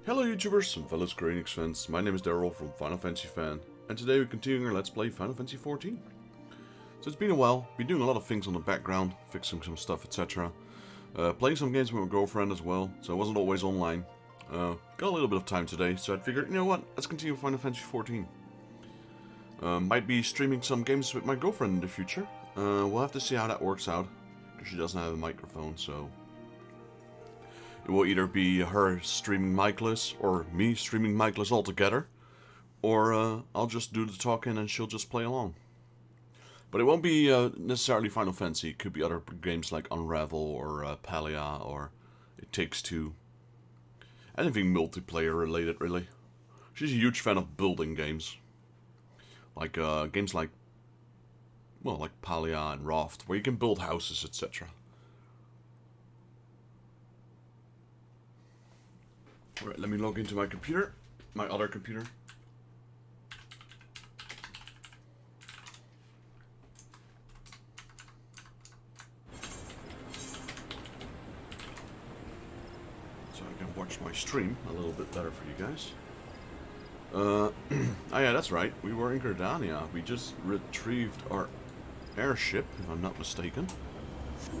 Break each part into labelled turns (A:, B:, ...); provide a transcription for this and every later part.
A: Hello YouTubers and fellow Square Enix fans, my name is Daryl from Final Fantasy Fan, and today we're continuing our Let's Play Final Fantasy XIV. So it's been a while, been doing a lot of things on the background, fixing some stuff, etc. Playing some games with my girlfriend as well, so I wasn't always online. Got a little bit of time today, so I figured, you know what, let's continue Final Fantasy XIV. Might be streaming some games with my girlfriend in the future. We'll have to see how that works out, because she doesn't have a microphone, so... It will either be her streaming micless, or me streaming micless altogether, or I'll just do the talking and she'll just play along. But it won't be necessarily Final Fantasy, it could be other games like Unravel, or Palia, or It Takes Two. Anything multiplayer related, really. She's a huge fan of building games. Like games like, well, like Palia and Raft, where you can build houses, etc. Alright, let me log into my computer, my other computer. So I can watch my stream a little bit better for you guys. Oh yeah, that's right, we were in Gardania. We just retrieved our airship, if I'm not mistaken,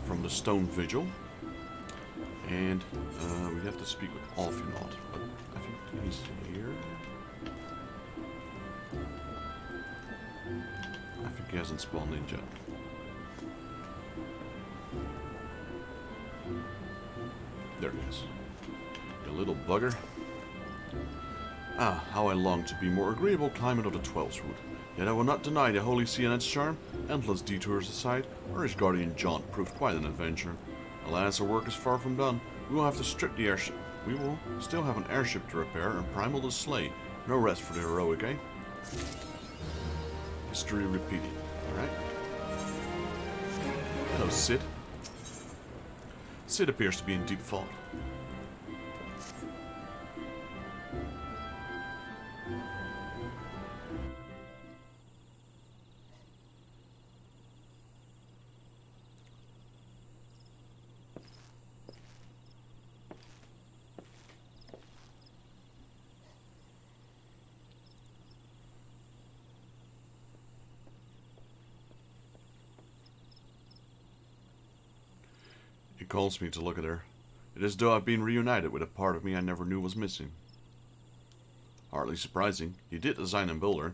A: from the Stone Vigil. And we have to speak with Alphinaud, but I think he's here. I think he hasn't spawned in yet. There he is. The little bugger. Ah, how I long to be more agreeable climate of the Twelfth Root. Yet I will not deny the Holy See and its charm. Endless detours aside, our guardian jaunt proved quite an adventure. Alas, our work is far from done. We will have to strip the airship. We will still have an airship to repair and primal to slay. No rest for the heroic, eh? History repeated. Alright. Hello, Sid. Sid appears to be in deep thought. He calls me to look at her. It is as though I've been reunited with a part of me I never knew was missing. Hardly surprising. He did design and build her.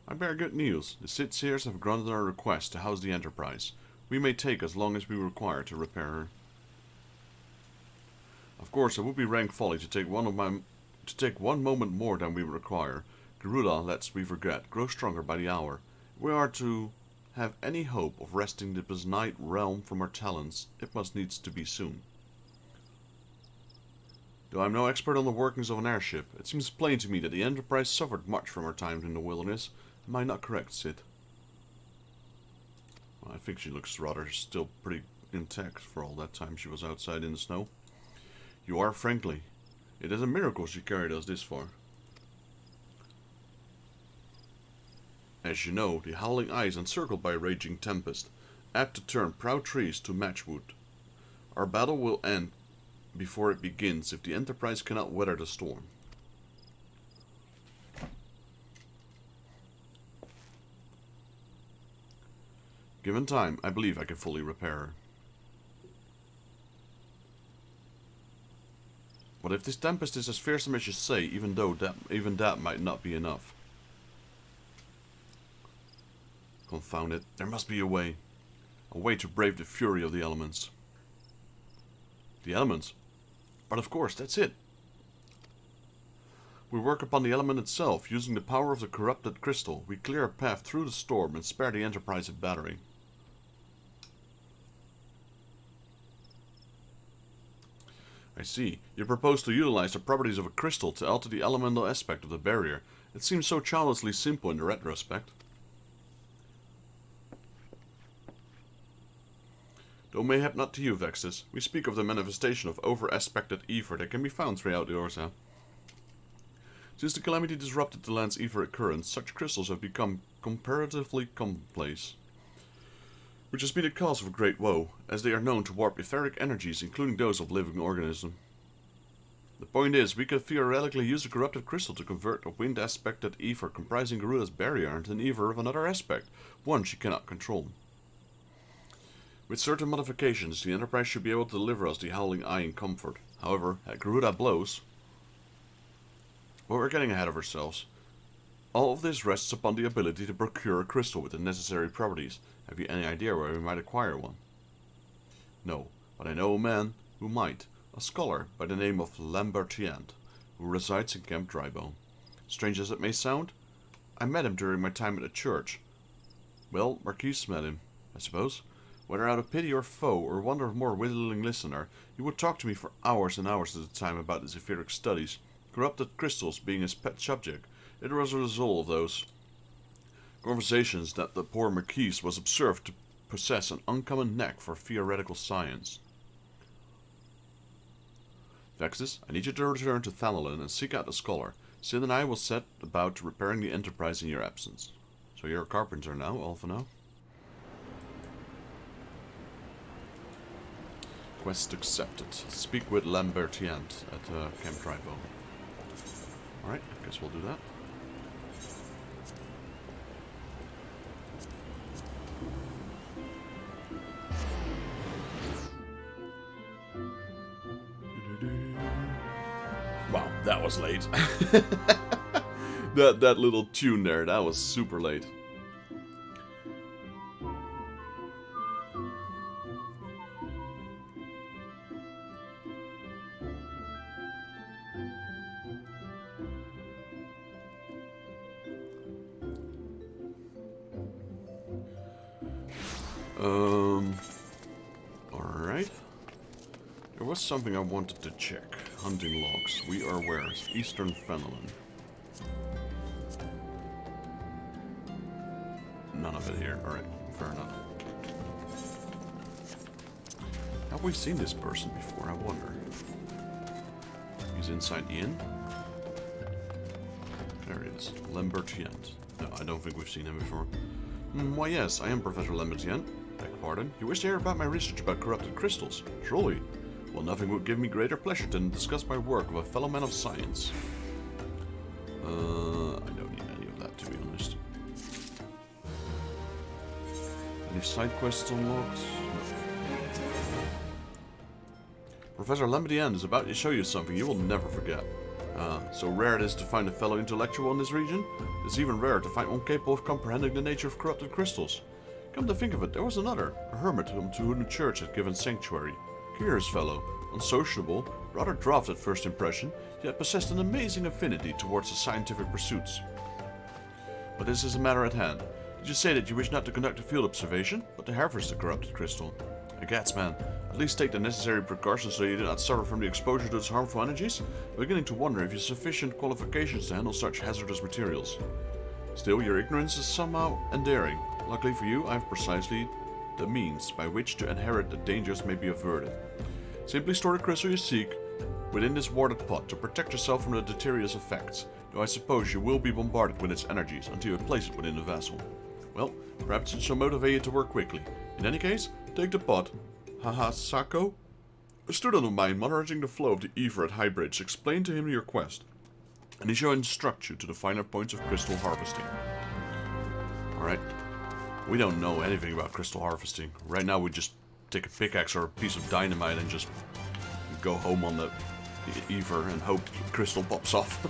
A: I bear good news. The Cid Seers have granted our request to house the Enterprise. We may take as long as we require to repair her. Of course, it would be rank folly to take one moment more than we require. Garuda, lest we forget, grows stronger by the hour. If we are to have any hope of wresting the besnight realm from our talons, it must needs to be soon. Though I am no expert on the workings of an airship, it seems plain to me that the Enterprise suffered much from her time in the wilderness. Am I not correct, Sid? Well, I think she looks rather still pretty intact for all that time she was outside in the snow. You are, frankly. It is a miracle she carried us this far. As you know, the howling ice encircled by a raging tempest, apt to turn proud trees to matchwood. Our battle will end before it begins if the Enterprise cannot weather the storm. Given time, I believe I can fully repair her. But if this tempest is as fearsome as you say, even that might not be enough. Confound it, there must be a way. A way to brave the fury of the elements. The elements? But of course, that's it. We work upon the element itself, using the power of the corrupted crystal. We clear a path through the storm and spare the Enterprise of battering. I see. You propose to utilize the properties of a crystal to alter the elemental aspect of the barrier. It seems so childishly simple in the retrospect. Though mayhap not to you, Vexus, we speak of the manifestation of over-aspected ether that can be found throughout Eorzea. Since the Calamity disrupted the land's etheric currents, such crystals have become comparatively commonplace, which has been a cause of great woe, as they are known to warp etheric energies, including those of living organisms. The point is, we could theoretically use a corrupted crystal to convert a wind-aspected ether comprising Garuda's barrier into an ether of another aspect, one she cannot control. With certain modifications, the Enterprise should be able to deliver us the Howling Eye in comfort. However, at Garuda blows... But we're getting ahead of ourselves. All of this rests upon the ability to procure a crystal with the necessary properties. Have you any idea where we might acquire one? No, but I know a man who might. A scholar by the name of Lambertiant, who resides in Camp Drybone. Strange as it may sound, I met him during my time at the church. Well, Marquise met him, I suppose. Whether out of pity or foe, or wonder of more willing listener, he would talk to me for hours and hours at a time about his etheric studies, corrupted crystals being his pet subject. It was a result of those conversations that the poor Marquise was observed to possess an uncommon knack for theoretical science. Vexus, I need you to return to Thalolin and seek out the scholar. Sid and I will set about repairing the Enterprise in your absence. So you're a carpenter now, Alphano? Quest accepted. Speak with Lambertiant at Camp Drybone. Alright, I guess we'll do that. Wow, that was late. that little tune there, that was super late. Alright. There was something I wanted to check. Hunting logs. We are where? Eastern Fenelon. None of it here. Alright, fair enough. Have we seen this person before? I wonder. He's inside the inn. There he is. Lambertiant. No, I don't think we've seen him before. Why yes, I am Professor Lambertiant. Beg pardon. You wish to hear about my research about corrupted crystals? Surely. Well, nothing would give me greater pleasure than to discuss my work with a fellow man of science. I don't need any of that, to be honest. Any side quests unlocked? No. Professor Lambertiant is about to show you something you will never forget. So rare it is to find a fellow intellectual in this region, it's even rarer to find one capable of comprehending the nature of corrupted crystals. Come to think of it, there was another, a hermit to whom the church had given sanctuary. Curious fellow, unsociable, rather daft at first impression, yet possessed an amazing affinity towards the scientific pursuits. But this is a matter at hand. Did you say that you wish not to conduct a field observation, but to harvest the corrupted crystal? Egats, man, at least take the necessary precautions so you do not suffer from the exposure to its harmful energies. I'm beginning to wonder if you have sufficient qualifications to handle such hazardous materials. Still, your ignorance is somehow endearing. Luckily for you, I have precisely the means by which to inherit the dangers may be averted. Simply store the crystal you seek within this warded pot to protect yourself from the deleterious effects, though I suppose you will be bombarded with its energies until you place it within the vessel. Well, perhaps it shall motivate you to work quickly. In any case, take the pot. Haha, Sako? A student of mine monitoring the flow of the ether at Highbridge explained to him your quest, and he shall instruct you to the finer points of crystal harvesting. Alright. We don't know anything about crystal harvesting. Right now we just take a pickaxe or a piece of dynamite and just go home on the ether and hope the crystal pops off.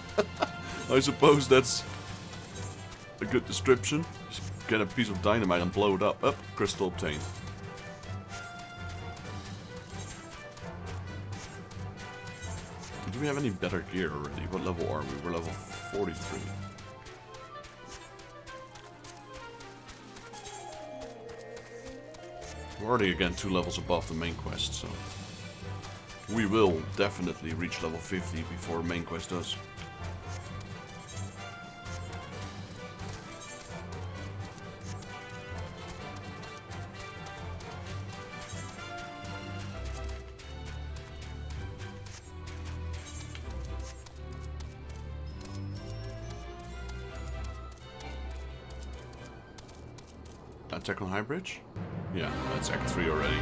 A: I suppose that's a good description. Just get a piece of dynamite and blow it up. Crystal obtained. Do we have any better gear already? What level are we? We're level 43. We're already again 2 levels above the main quest, so we will definitely reach level 50 before main quest does. Attack on High Bridge? Yeah, that's Act 3 already.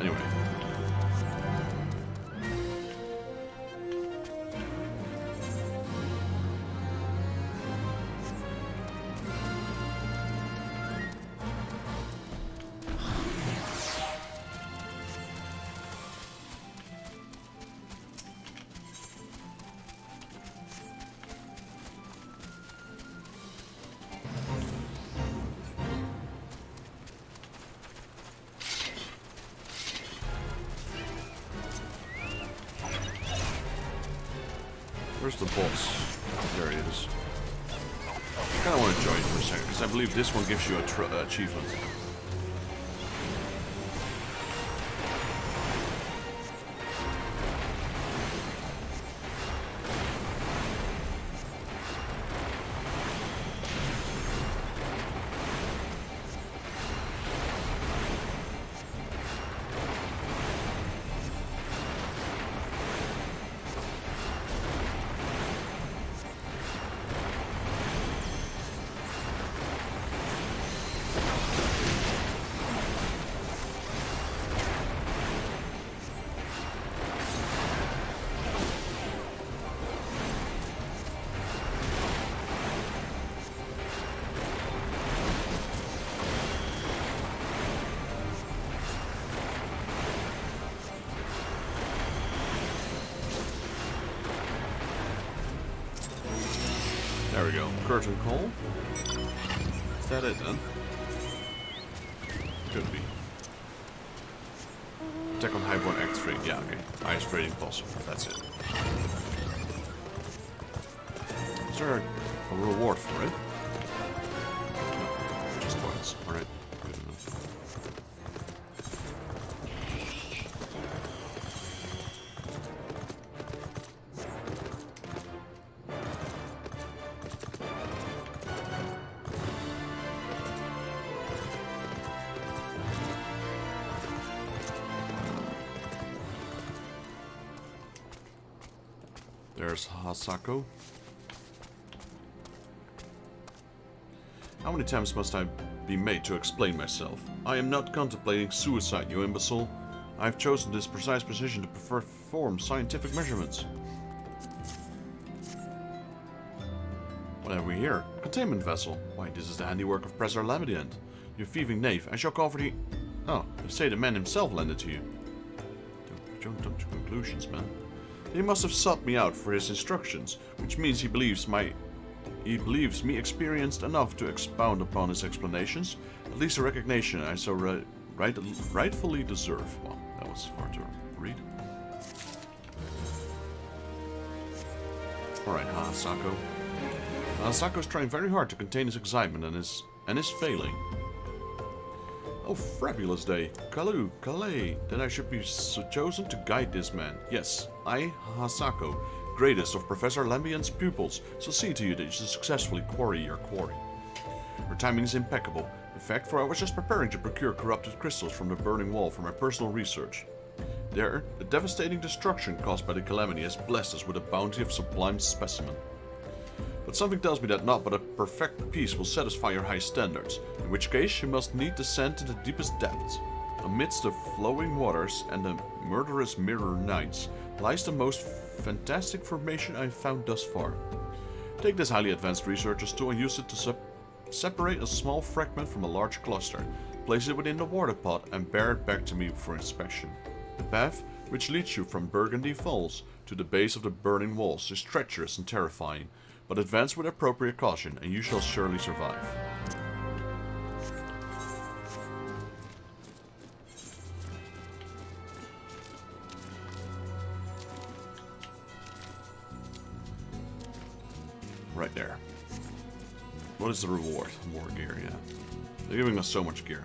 A: Anyway. Where's the boss? There he is. I kind of want to join for a second, because I believe this one gives you an achievement. There we go. Curtain call. Is that it then? Could be. Attack on Highborn Act 3. Yeah, okay. Highest rating possible. That's it. Is there a reward for it? No, just points. Alright. Good enough. There's Hasako. How many times must I be made to explain myself? I am not contemplating suicide, you imbecile. I have chosen this precise position to perform scientific measurements. What have we here? A containment vessel. Why, this is the handiwork of Professor Lamediant. You thieving knave, I shall call for the... Oh, they say the man himself lent it to you. Don't jump to conclusions, man. He must have sought me out for his instructions, which means he believes me experienced enough to expound upon his explanations, at least a recognition I so rightfully deserve. Well, that was hard to read. Alright, Hasako. Hasako's trying very hard to contain his excitement and is failing. Oh, fabulous day. Calais, then I should be chosen to guide this man. Yes, I, Hasako, greatest of Professor Lambiant's pupils, shall see to you that you successfully quarry your quarry. Your timing is impeccable. In fact, for I was just preparing to procure corrupted crystals from the burning wall for my personal research. There, the devastating destruction caused by the calamity has blessed us with a bounty of sublime specimen. But something tells me that not but a perfect peace will satisfy your high standards, in which case you must need descend to the deepest depths. Amidst the flowing waters and the murderous mirror nights lies the most fantastic formation I have found thus far. Take this highly advanced researcher's tool and use it to separate a small fragment from a large cluster, place it within the water pot and bear it back to me for inspection. The path, which leads you from Burgundy Falls to the base of the burning walls, is treacherous and terrifying, but advance with appropriate caution, and you shall surely survive. Right there. What is the reward? More gear, yeah. They're giving us so much gear.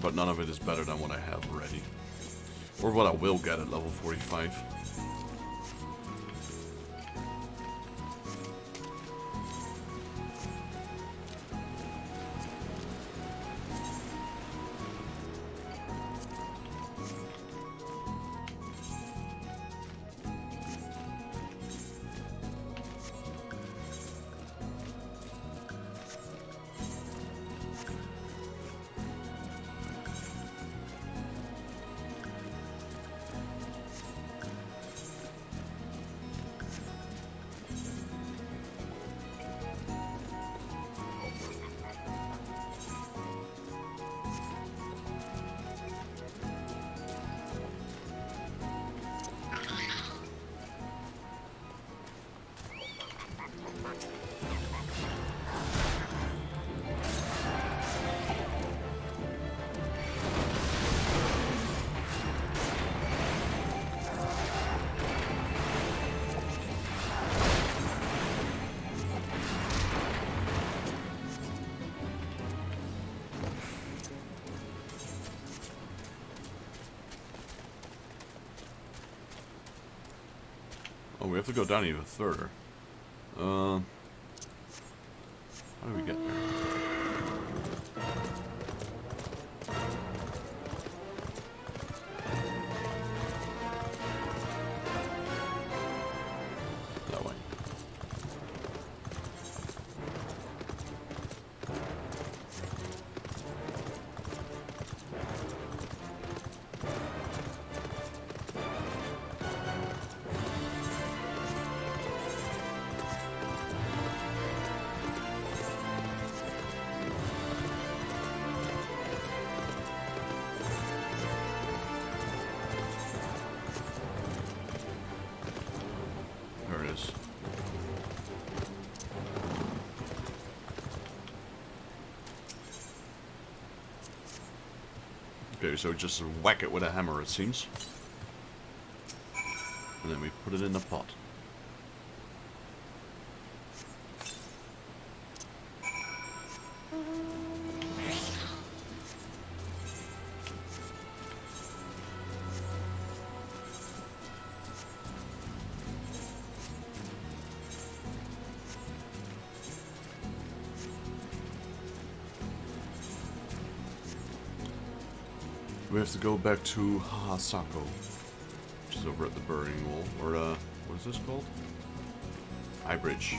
A: But none of it is better than what I have already. Or what I will get at level 45. Oh, we have to go down even further. How do we get there? That way. There it is. Okay, so just whack it with a hammer, it seems. And then we put it in the pot. We have to go back to Hasako, which is over at the burning wall, or what is this called? High Bridge.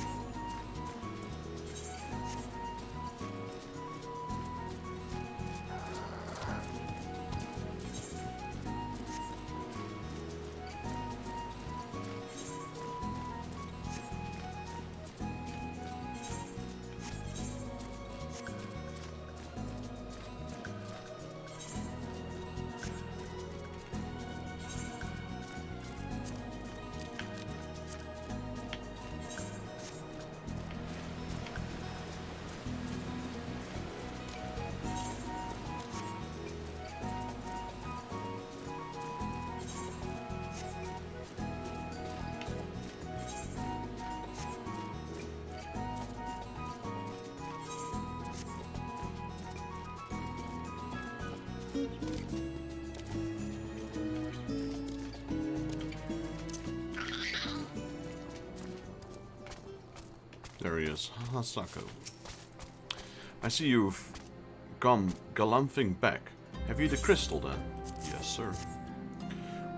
A: There he is, Hasako. I see you've gone galumphing back. Have you the crystal then? Yes, sir.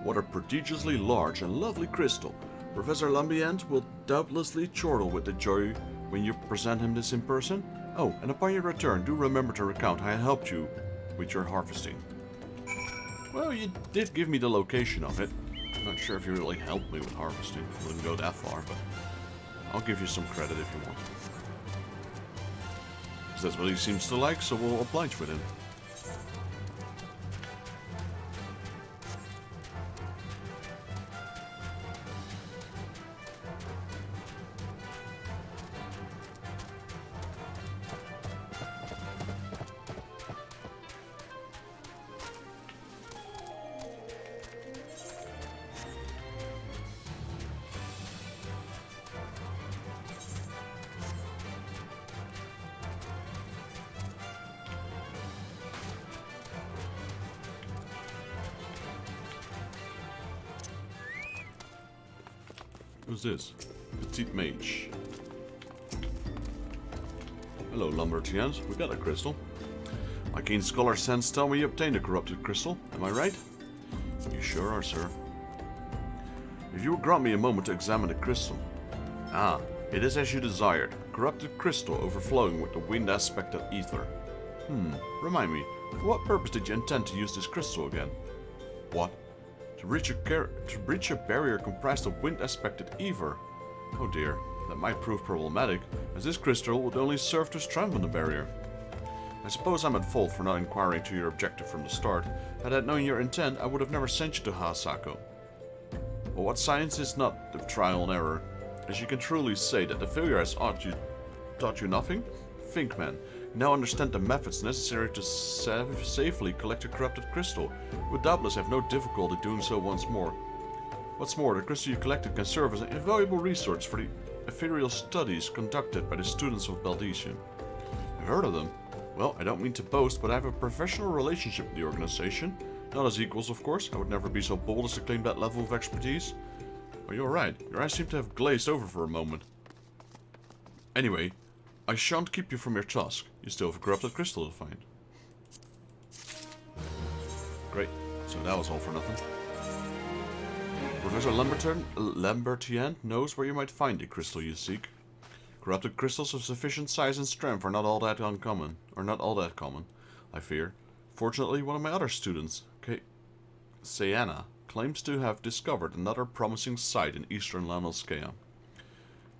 A: What a prodigiously large and lovely crystal. Professor Lambient will doubtlessly chortle with the joy when you present him this in person. Oh, and upon your return, do remember to recount how I helped you with your harvesting. Well, you did give me the location of it. I'm not sure if you really helped me with harvesting. I wouldn't go that far, but I'll give you some credit if you want. Because that's what he seems to like, so we'll oblige with him. Who's this? Petite Mage. Hello, Lumbertians. We got a crystal. My keen scholar sense tell me you obtained a corrupted crystal. Am I right? You sure are, sir. If you will grant me a moment to examine the crystal. Ah, it is as you desired. A corrupted crystal overflowing with the wind aspect of ether. Remind me, for what purpose did you intend to use this crystal again? What? To breach a barrier comprised of wind-aspected ether. Oh dear, that might prove problematic, as this crystal would only serve to strengthen the barrier. I suppose I'm at fault for not inquiring to your objective from the start. Had I known your intent, I would have never sent you to Hasako. But what science is not the trial and error? As you can truly say that the failure has taught you nothing? Think, man. You now understand the methods necessary to safely collect a corrupted crystal. You would doubtless have no difficulty doing so once more. What's more, the crystal you collected can serve as an invaluable resource for the ethereal studies conducted by the students of Baldesian. I've heard of them. Well, I don't mean to boast, but I have a professional relationship with the organization. Not as equals, of course. I would never be so bold as to claim that level of expertise. Oh, you're right. Your eyes seem to have glazed over for a moment. Anyway, I shan't keep you from your task. You still have a corrupted crystal to find. Great. So that was all for nothing. Professor Lambertian knows where you might find the crystal you seek. Corrupted crystals of sufficient size and strength are not all that uncommon. Or not all that common, I fear. Fortunately, one of my other students, Sayana, claims to have discovered another promising site in eastern Lanoscea.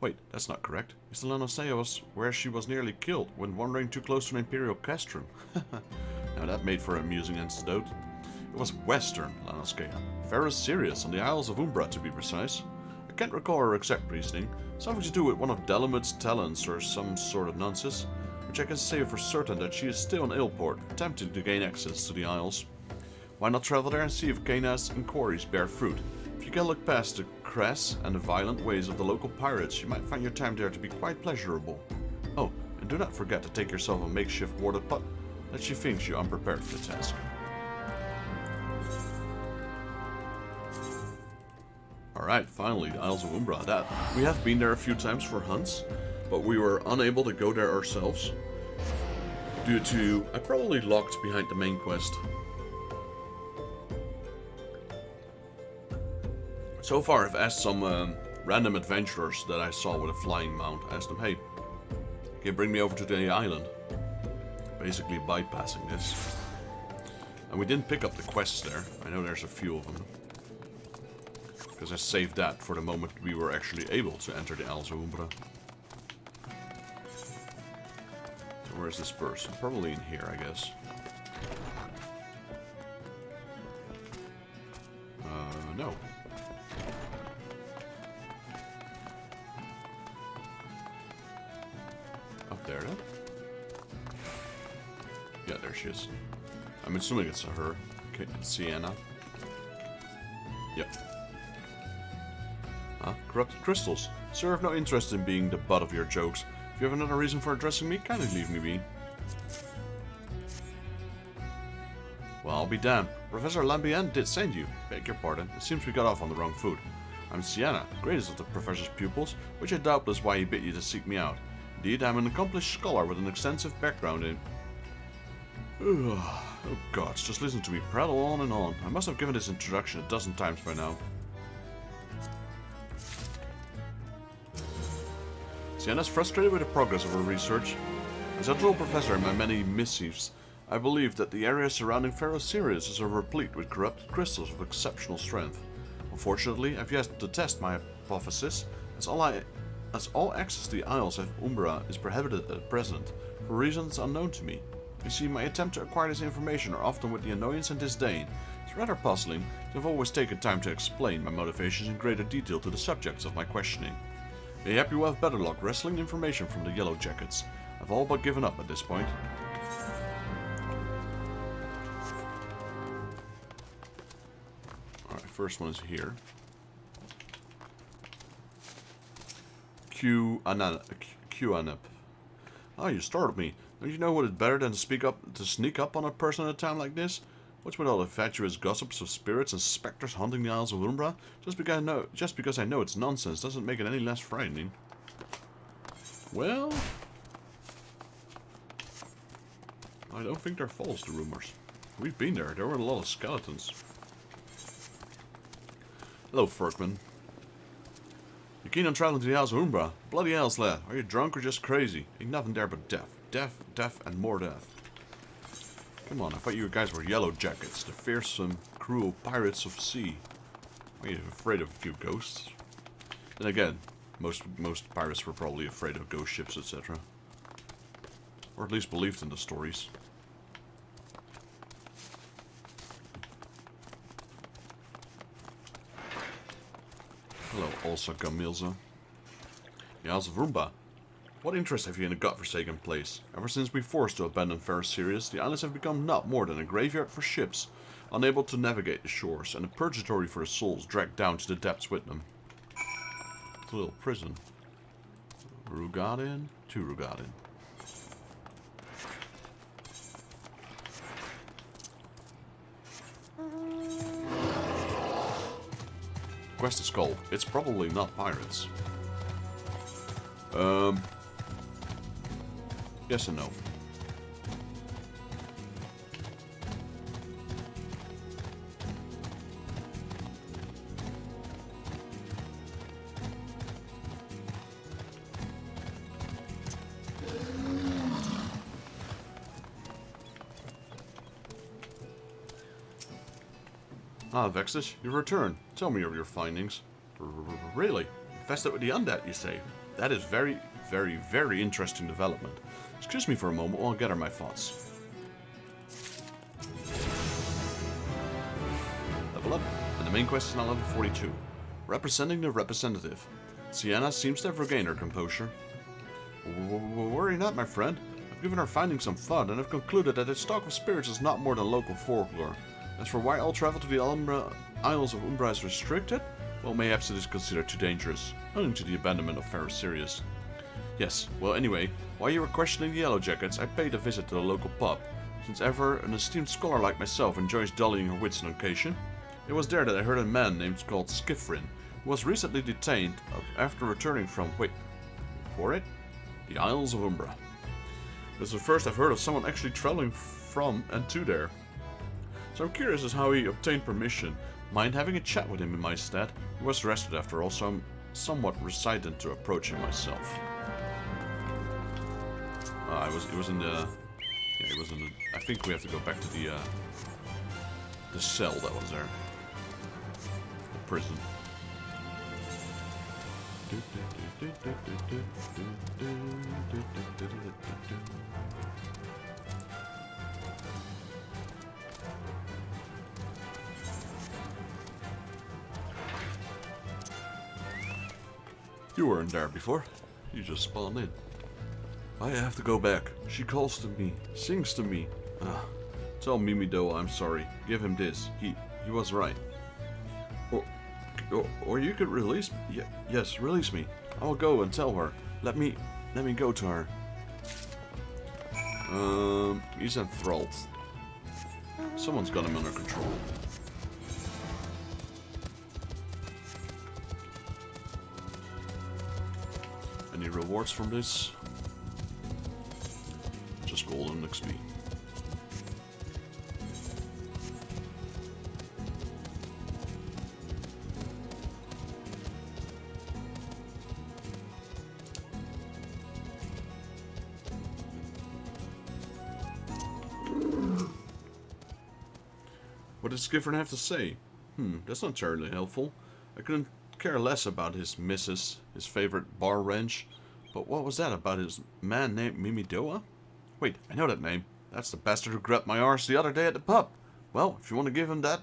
A: Wait, that's not correct. Eastern Lanoscea was where she was nearly killed when wandering too close to an Imperial castrum. Now that made for an amusing anecdote. It was western Lanoscea. Ferris Sirius on the Isles of Umbra, to be precise. I can't recall her exact reasoning. Something to do with one of Dalamud's talents or some sort of nonsense, which I can say for certain that she is still in Ilport, attempting to gain access to the Isles. Why not travel there and see if Kaina's inquiries bear fruit? If you can look past the crass and the violent ways of the local pirates, you might find your time there to be quite pleasurable. Oh, and do not forget to take yourself a makeshift warded putt that she thinks you unprepared for the task. Alright, finally, the Isles of Umbra. We have been there a few times for hunts, but we were unable to go there ourselves due to... I probably locked behind the main quest. So far, I've asked some random adventurers that I saw with a flying mount. I asked them, hey, can you bring me over to the island? Basically bypassing this. And we didn't pick up the quests there. I know there's a few of them. Because I saved that for the moment we were actually able to enter the Isles of Umbra. So where's this person? Probably in here, I guess. No. Up there, then? Yeah, there she is. I'm assuming it's her. Okay, Sienna. Yep. Huh? Corrupted crystals. Sir, I've no interest in being the butt of your jokes. If you have another reason for addressing me, kindly leave me be. Well, I'll be damned. Professor Lambien did send you. Beg your pardon. It seems we got off on the wrong foot. I'm Sienna, greatest of the professor's pupils, which is doubtless why he bid you to seek me out. Indeed, I'm an accomplished scholar with an extensive background in... Oh gods, just listen to me prattle on and on. I must have given this introduction a dozen times by now. Sienna's frustrated with the progress of her research. As I told Professor in my many missives, I believe that the area surrounding Pharaoh Sirius is replete with corrupted crystals of exceptional strength. Unfortunately, I've yet to test my hypothesis, as all access to the Isles of Umbra is prohibited at present, for reasons unknown to me. You see, my attempt to acquire this information are often with the annoyance and disdain. It's rather puzzling, as I've always taken time to explain my motivations in greater detail to the subjects of my questioning. Mayhap you will have better luck wresting information from the Yellow Jackets. I've all but given up at this point. Alright, first one is here. Q-Anep. Ah, you startled me. Don't you know what is better than to sneak up on a person at a time like this? What's with all the fatuous gossips of spirits and specters haunting the Isles of Umbra? Just because I know it's nonsense doesn't make it any less frightening. Well, I don't think they're false, the rumors. We've been there. There were a lot of skeletons. Hello, Ferkman. You keen on traveling to the Isles of Umbra? Bloody hells, lad. Are you drunk or just crazy? Ain't nothing there but death. Death, death, and more death. Come on, I thought you guys were Yellow Jackets, the fearsome, cruel pirates of sea. Are you afraid of a few ghosts? Then again, most pirates were probably afraid of ghost ships, etc. Or at least believed in the stories. Hello, Olsa Gamilza. The Isles of Umbra. What interest have you in a godforsaken place? Ever since we forced to abandon Pharaoh Sirius, the islands have become not more than a graveyard for ships, unable to navigate the shores, and a purgatory for the souls dragged down to the depths with them. It's a little prison. Rugadin to Rugadin. quest is called. It's probably not pirates. Yes and no. Ah, Vexus, you've returned. Tell me of your findings. Really? Infested with the undead, you say? That is very, very, very interesting development. Excuse me for a moment while I gather my thoughts. Level up, and the main quest is now level 42. Representing the representative. Sienna seems to have regained her composure. Worry not, my friend. I've given our findings some thought, and have concluded that its stock of spirits is not more than local folklore. As for why all travel to the Isles of Umbra is restricted, well, mayhaps it is considered too dangerous, owing to the abandonment of Fair Sirius. Yes, well anyway, while you were questioning the Yellow Jackets, I paid a visit to the local pub. Since ever an esteemed scholar like myself enjoys dulling her wits on occasion, it was there that I heard a man named called Skifrin, who was recently detained after returning from, the Isles of Umbra. This is the first I've heard of someone actually traveling from and to there. So I'm curious as how he obtained permission. Mind having a chat with him in my stead? He was arrested after all, so I'm somewhat reluctant to approach him myself. It was in the... Yeah, it was in the... I think we have to go back to the cell that was there. The prison. You weren't there before. You just spawned in. I have to go back. She calls to me, sings to me. Tell Mimido I'm sorry. Give him this. He was right. Or you could release me. Yes, release me. I will go and tell her. Let me go to her. He's enthralled. Someone's got him under control. Any rewards from this? Just golden XP. What does Skifrin have to say? That's not terribly helpful. I couldn't care less about his missus, his favorite bar wrench, but what was that about his man named Mimidoa? Wait, I know that name. That's the bastard who grabbed my arse the other day at the pub. Well, if you want to give him that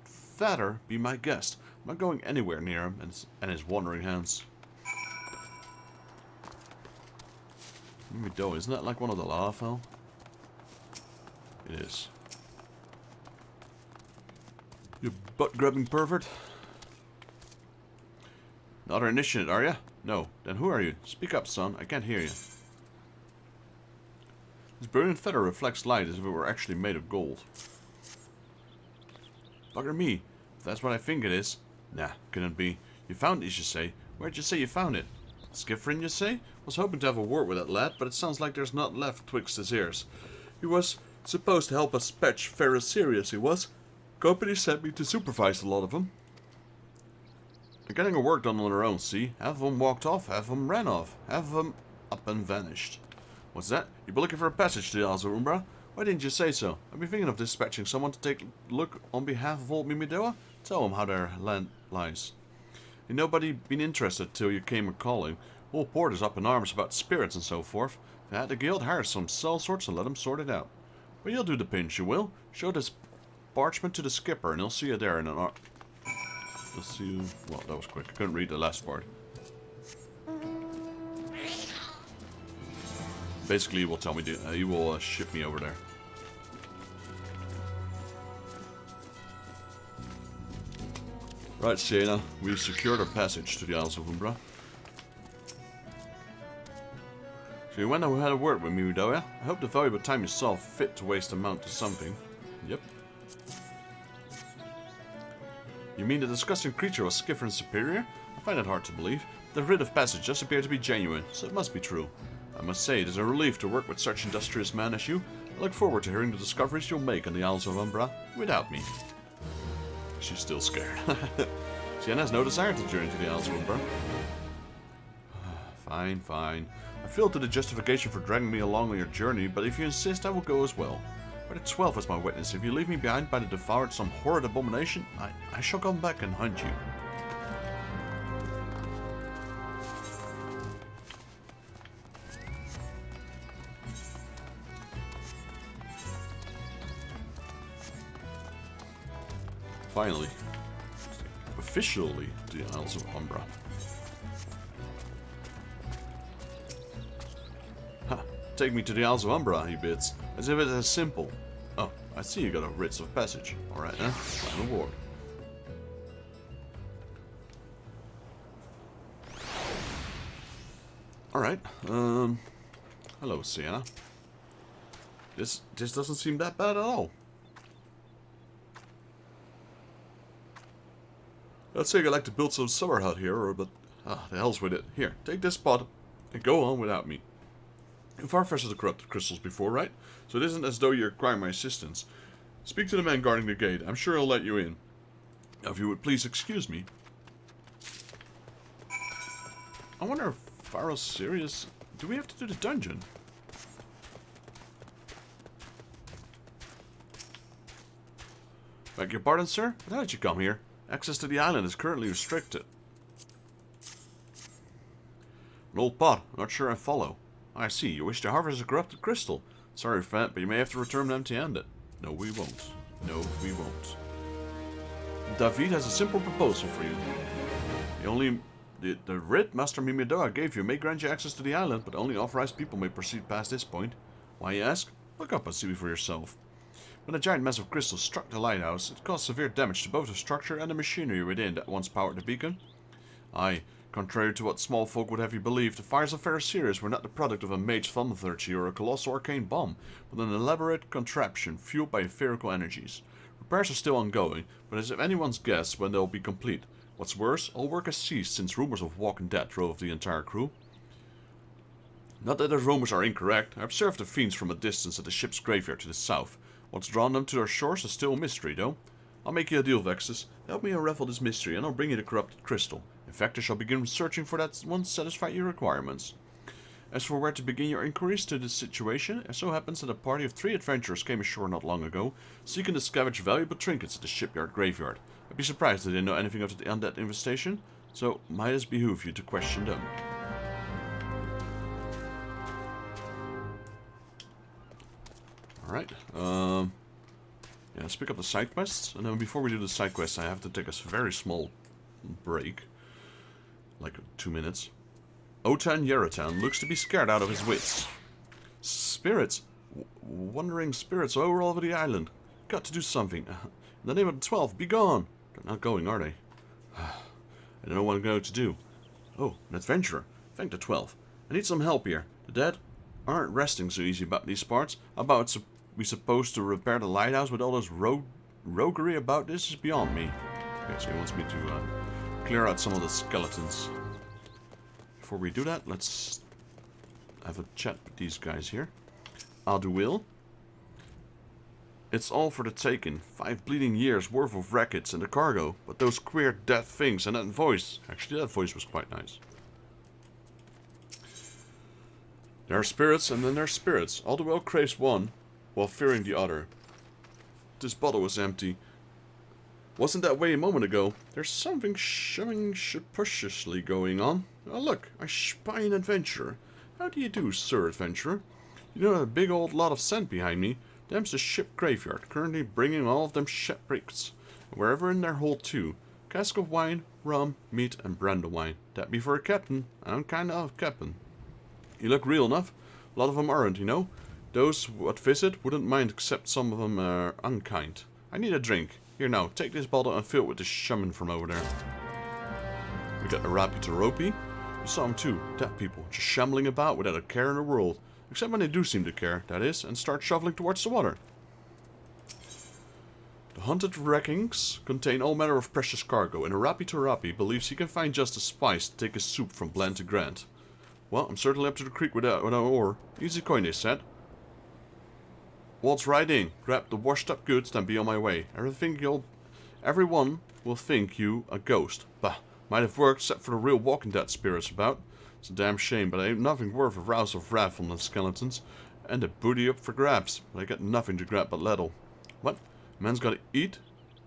A: fatter, be my guest. I'm not going anywhere near him and his wandering hands. Mimidoa, isn't that like one of the Lalafell? It is. You butt-grabbing pervert. Another initiate, are you? No. Then who are you? Speak up, son. I can't hear you. This brilliant feather reflects light as if it were actually made of gold. Bugger me. If that's what I think it is. Nah, couldn't be. You found it, you say. Where'd you say you found it? Skifrin, you say? Was hoping to have a word with that lad, but it sounds like there's not left twixt his ears. He was supposed to help us fetch Ferris Sirius, he was. Company sent me to supervise a lot of them. They're getting her work done on their own, see? Half of them walked off, half of them ran off, half of them up and vanished. What's that? You been looking for a passage to the Isles of Umbra? Why didn't you say so? I've been thinking of dispatching someone to take a look on behalf of old Mimidoa. Tell them how their land lies. Ain't nobody been interested till you came a-calling. Whole port is up in arms about spirits and so forth. If I had the guild, hire some cell sorts and let them sort it out. But you'll do the pinch, you will. Show this parchment to the skipper and he'll see you there in an hour. He'll see you... Well, that was quick. I couldn't read the last part. Basically, he will tell me he will ship me over there. Right, Sienna, we secured our passage to the Isles of Umbra. So you went and had a word with me, Mimidoa. I hope the valuable time you saw fit to waste amount to something. Yep. You mean the disgusting creature was Skiffer's superior? I find it hard to believe. The rite of passage just appeared to be genuine, so it must be true. I must say, it is a relief to work with such industrious men as you. I look forward to hearing the discoveries you'll make on the Isles of Umbra without me. She's still scared. Sienna has no desire to journey to the Isles of Umbra. Fine, fine. I feel to the justification for dragging me along on your journey, but if you insist, I will go as well. But it's 12 as my witness. If you leave me behind by the devoured some horrid abomination, I shall come back and hunt you. Finally. Officially, the Isles of Umbra. Ha! Take me to the Isles of Umbra, he bids. As if it's as simple. Oh, I see you got a writ of passage. Alright then, final reward. Alright, hello Sienna. This doesn't seem that bad at all. I'd say I'd like to build some summer hut here, but the hell's with it. Here, take this pot and go on without me. You've harvested the corrupted crystals before, right? So it isn't as though you require my assistance. Speak to the man guarding the gate. I'm sure he'll let you in. Now, if you would please excuse me. I wonder if Pharaoh's serious. Do we have to do the dungeon? Beg your pardon, sir? How did you come here? Access to the island is currently restricted. An old pot. I'm not sure I follow. I see. You wish to harvest a corrupted crystal. Sorry, Fent, but you may have to return them empty-handed. No, we won't. No, we won't. David has a simple proposal for you. The writ Master Mimidoa gave you may grant you access to the island, but only authorized people may proceed past this point. Why, you ask? Look up and see for yourself. When a giant mass of crystals struck the lighthouse, it caused severe damage to both the structure and the machinery within that once powered the beacon. Aye, contrary to what small folk would have you believe, the fires of Eorzea were not the product of a mage thaumaturgy or a colossal arcane bomb, but an elaborate contraption fueled by etherical energies. Repairs are still ongoing, but as if anyone's guess when they'll be complete. What's worse, all work has ceased since rumors of walking dead drove the entire crew. Not that those rumors are incorrect. I observed the fiends from a distance at the ship's graveyard to the south. What's drawn them to their shores is still a mystery, though. I'll make you a deal, Vexus. Help me unravel this mystery, and I'll bring you the corrupted crystal. In fact, I shall begin searching for that once satisfy your requirements. As for where to begin your inquiries to this situation, it so happens that a party of 3 adventurers came ashore not long ago, seeking to scavenge valuable trinkets at the shipyard graveyard. I'd be surprised if they didn't know anything of the undead infestation, so might as behoove you to question them. Alright, yeah, let's pick up the side quests, and then before we do the side quests I have to take a very small break, like 2 minutes. Otan Yeratan looks to be scared out of his wits. Spirits? Wandering spirits all over the island. Got to do something. In the name of the 12, be gone! They're not going, are they? I don't know what I'm going to do. Oh, an adventurer. Thank the 12. I need some help here. The dead aren't resting so easy about these parts. How about we supposed to repair the lighthouse with all this roguery about this is beyond me. Okay, so he wants me to clear out some of the skeletons. Before we do that, let's have a chat with these guys here. Aduil. It's all for the taking. 5 bleeding years worth of rackets and the cargo. But those queer dead things and that voice. Actually, that voice was quite nice. There are spirits and then there are spirits. Aduil craves one while fearing the other. This bottle was empty. Wasn't that way a moment ago. There's something suspiciously going on. Oh look, I spy an adventurer. How do you do, sir adventurer? You know that big old lot of sand behind me? Them's the ship graveyard, currently bringing all of them shipwrecks. Wherever in their hold too. Cask of wine, rum, meat, and brandywine. That be for a captain. I'm kinda of captain. You look real enough. A lot of them aren't, you know. Those what visit wouldn't mind, except some of them are unkind. I need a drink. Here now, take this bottle and fill it with the shaman from over there. We got Arapi to Ropi. You saw him too, dead people, just shambling about without a care in the world. Except when they do seem to care, that is, and start shoveling towards the water. The haunted wreckings contain all manner of precious cargo, and Arapi Torapi believes he can find just a spice to take his soup from bland to grand. Well, I'm certainly up to the creek without ore. Easy coin, they said. Waltz right in, grab the washed up goods, then be on my way. Everyone will think you a ghost. Bah, might have worked except for the real Walking Dead spirits about. It's a damn shame, but I ain't nothing worth a rouse of wrath on the skeletons. And the booty up for grabs, but I got nothing to grab but leather. What? Man's gotta eat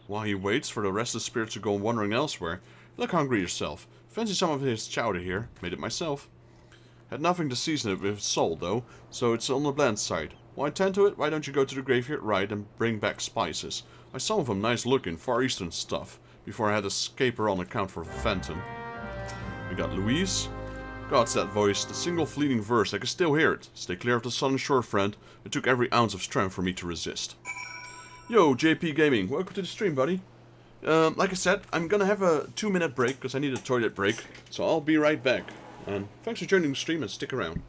A: while he waits for the rest of the spirits to go wandering elsewhere. You look hungry yourself. Fancy some of his chowder here. Made it myself. Had nothing to season it with salt, though, so it's on the bland side. While I tend to it, why don't you go to the graveyard right and bring back spices? I saw them nice looking, Far Eastern stuff, before I had to escape her on account for Phantom. We got Louise. God's that voice, the single fleeting verse, I can still hear it. Stay clear of the southern shore, friend. It took every ounce of strength for me to resist. Yo, JP Gaming, welcome to the stream, buddy. Like I said, I'm gonna have a 2-minute break, because I need a toilet break, so I'll be right back. And thanks for joining the stream, and stick around.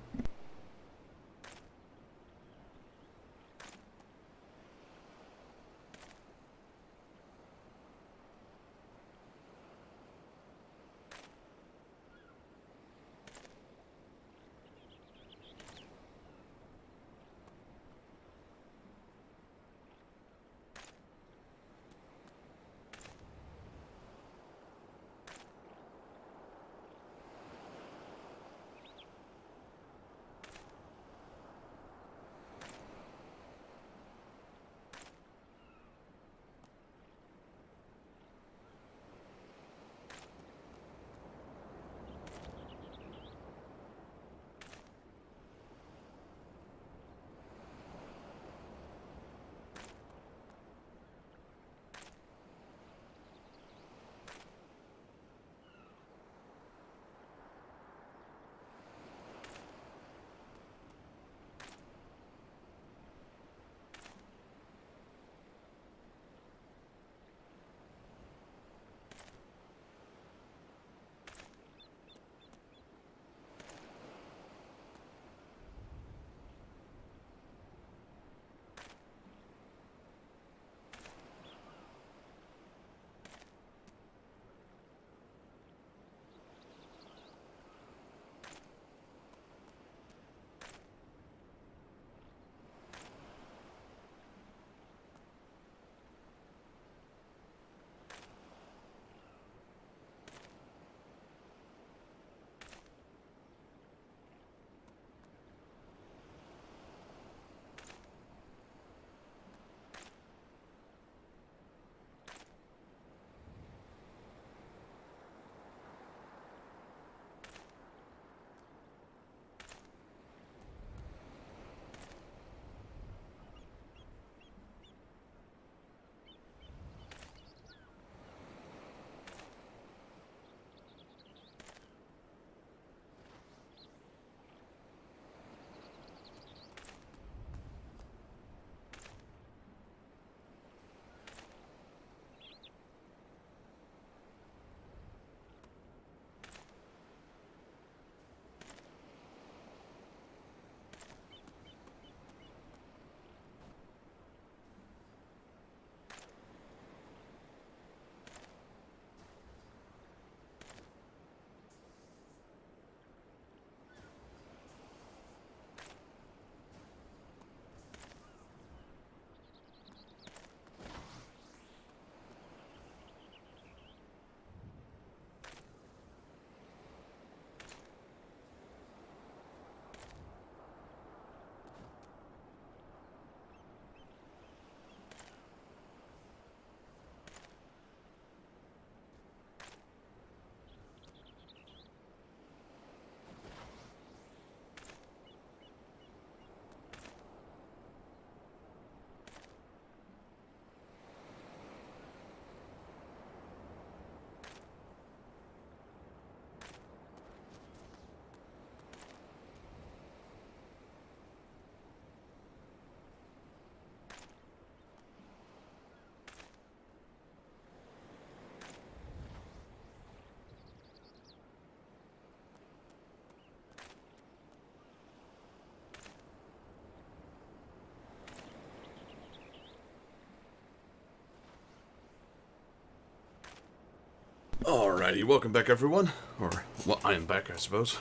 A: Alrighty, welcome back everyone. Or, well, I am back, I suppose.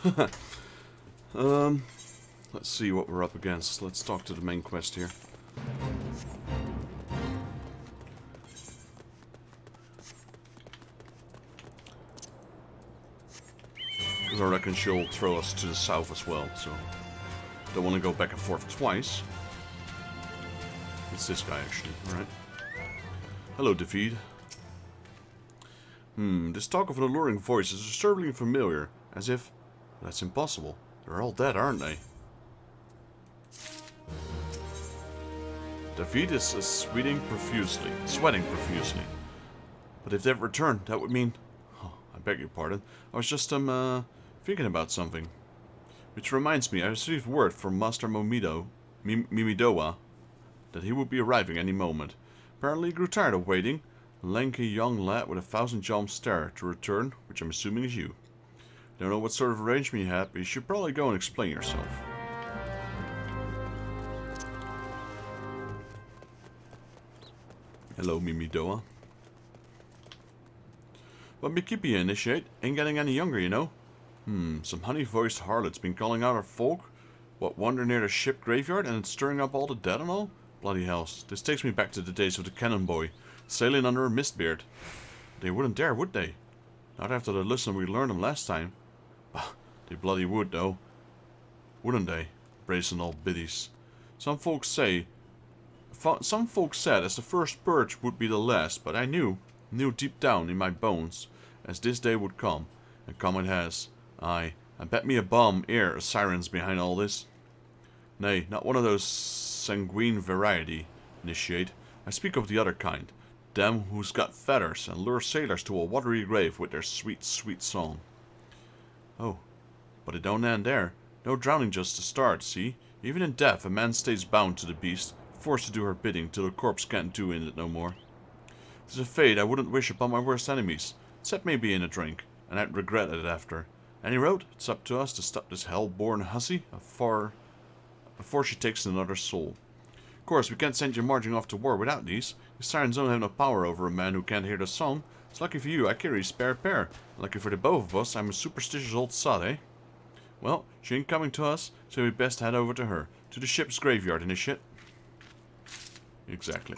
A: Let's see what we're up against. Let's talk to the main quest here. Because I reckon she'll throw us to the south as well, so... Don't want to go back and forth twice. It's this guy, actually. Alright. Hello, Defeat. This talk of an alluring voice is disturbingly familiar, as if... That's impossible. They're all dead, aren't they? Defeat is sweating profusely. But if they've returned, that would mean... Oh, I beg your pardon. I was just, thinking about something. Which reminds me, I received word from Master Mimidoa that he would be arriving any moment. Apparently he grew tired of waiting. A lanky young lad with a 1,000-jump stare to return, which I'm assuming is you. I don't know what sort of arrangement you have, but you should probably go and explain yourself. Hello, Mimidoa. What be keeping you, Initiate? Ain't getting any younger, you know. Some honey-voiced harlot's been calling out our folk. What, wander near the ship graveyard and stirring up all the dead and all? Bloody hells. This takes me back to the days of the cannon boy, sailing under a mistbeard. They wouldn't dare, would they? Not after the lesson we learned them last time. Bah, they bloody would, though. Wouldn't they? Brazen old biddies. Some folks said as the first purge would be the last, but I knew deep down in my bones, as this day would come, and come it has. Aye, I bet me a bomb ere a siren's behind all this. Nay, not one of those sanguine variety, Initiate. I speak of the other kind. Them who's got feathers and lure sailors to a watery grave with their sweet, sweet song. Oh, but it don't end there. No drowning just to start, see? Even in death, a man stays bound to the beast, forced to do her bidding till the corpse can't do in it no more. 'Tis a fate I wouldn't wish upon my worst enemies, except maybe in a drink, and I'd regret it after. Any road, it's up to us to stop this hell-born hussy before she takes another soul. Of course, we can't send you marching off to war without these. The sirens don't have no power over a man who can't hear the song. It's lucky for you I carry a spare pair. Lucky for the both of us, I'm a superstitious old sod, eh? Well, she ain't coming to us, so we best head over to her. To the ship's graveyard, Initiate. Exactly.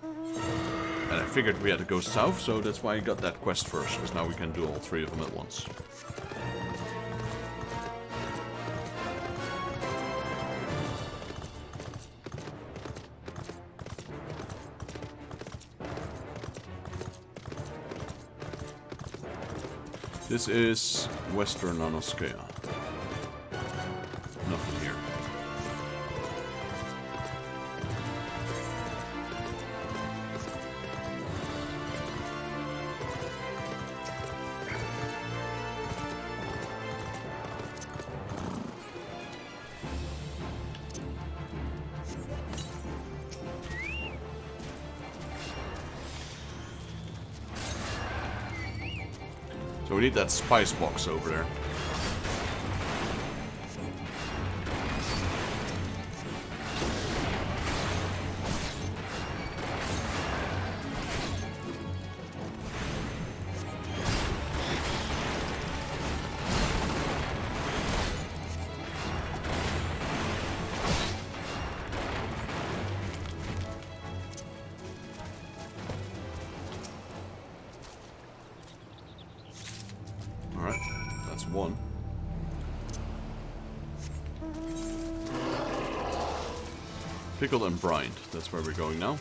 A: And I figured we had to go south, so that's why I got that quest first, because now we can do all three of them at once. This is Western Nanoscea. Nothing here. So we need that spice box over there. Alright, that's one. Pickled and brined, that's where we're going now.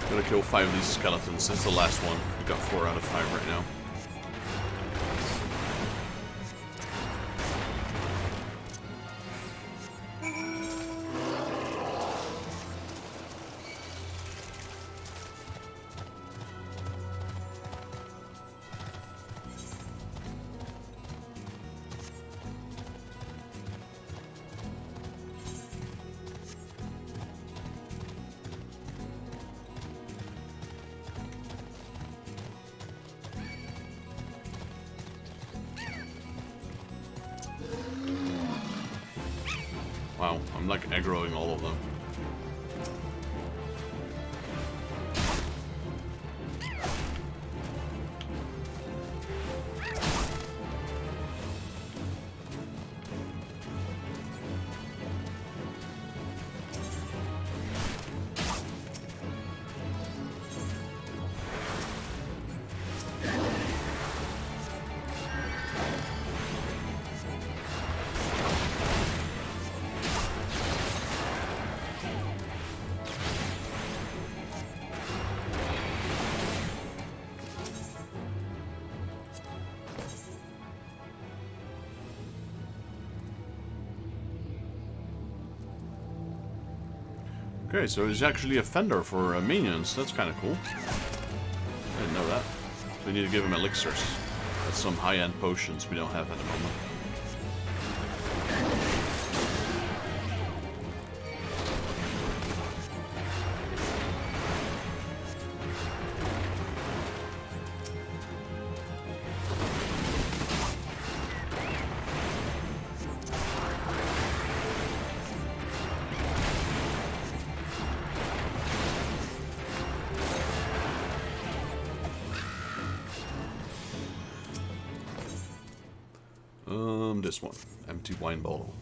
A: Gotta kill 5 of these skeletons. That's the last one. We got 4 out of 5 right now. Wow, I'm like aggroing all of them. Okay, so he's actually a fender for minions. That's kind of cool. I didn't know that. So we need to give him elixirs. That's some high-end potions we don't have at the moment. This one. Empty wine bottle.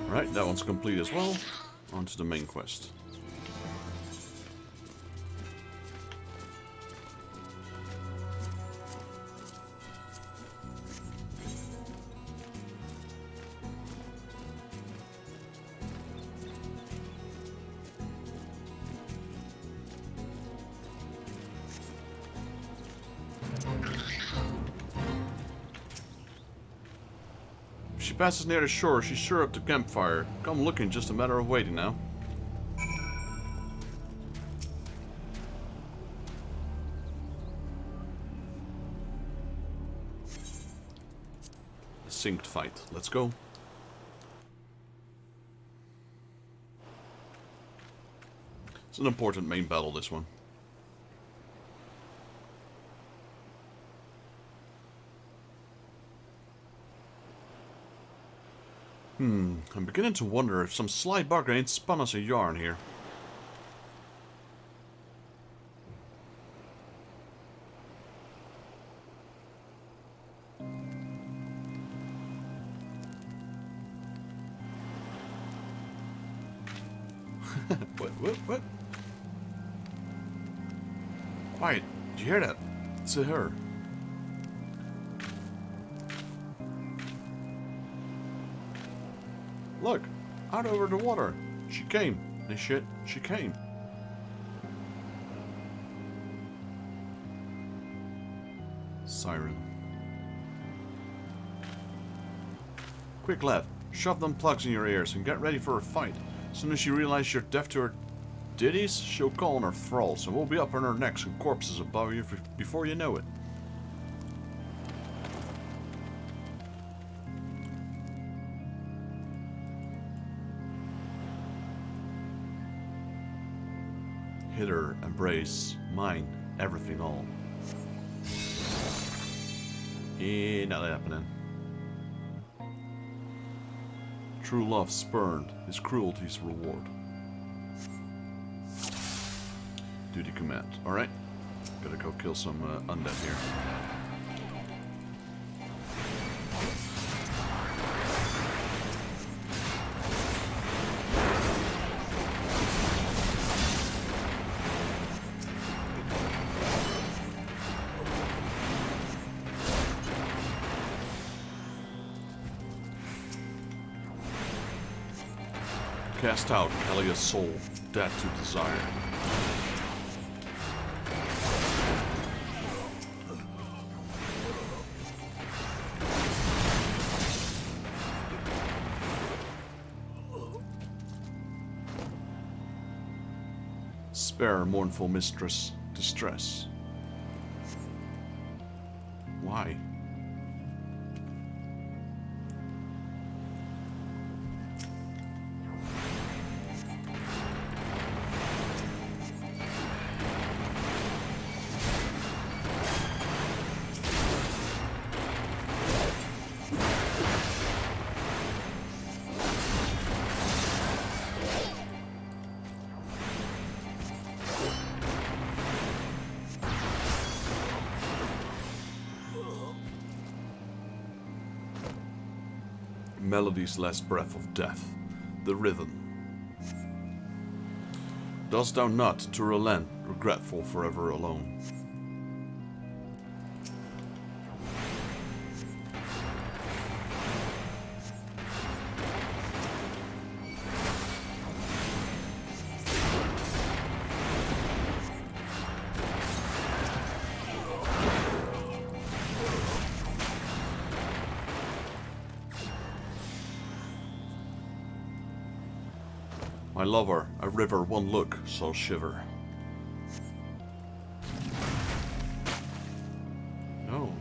A: Right, that one's complete as well. On to the main quest. If she passes near the shore, she's sure up to campfire. Come looking, just a matter of waiting now. A synced fight. Let's go. It's an important main battle, this one. I'm beginning to wonder if some sly bugger ain't spun us a yarn here. What? Quiet. Did you hear that? It's her. Look, out over the water. She came. And shit, she came. Siren. Quick, lad. Shove them plugs in your ears and get ready for a fight. As soon as she realizes you're deaf to her ditties, she'll call on her thralls, and we'll be up on her necks and corpses above you before you know it. Hit her, embrace, mine, everything all. Not happening. True love spurned, his cruelty's reward. Duty command. Alright. Gotta go kill some undead here. Cast out Kalia's soul, dead to desire. Spare, mournful mistress, distress. Why? Melody's last breath of death, the rhythm. Dost thou not to relent, regretful forever alone? My lover, a river, one look, so shiver. No.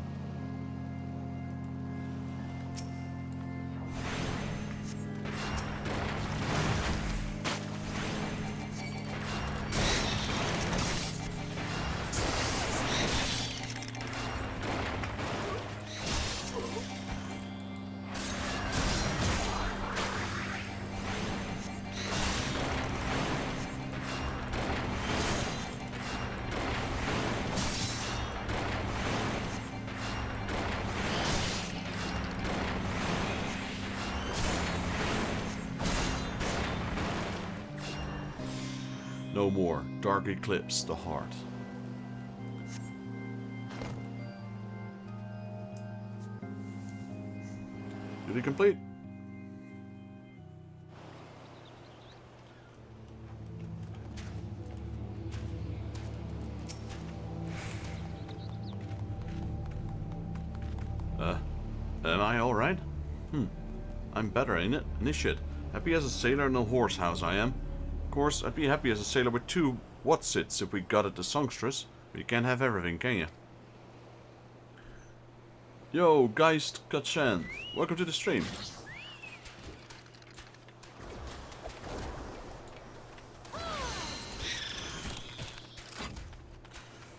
A: No more, dark eclipse the heart. Duty complete. Am I alright? I'm better, ain't it? Initiate. Happy as a sailor in a horse house I am. Of course, I'd be happy as a sailor with two whatsits if we got it the songstress, but you can't have everything, can you? Yo, Geist Kachan, welcome to the stream.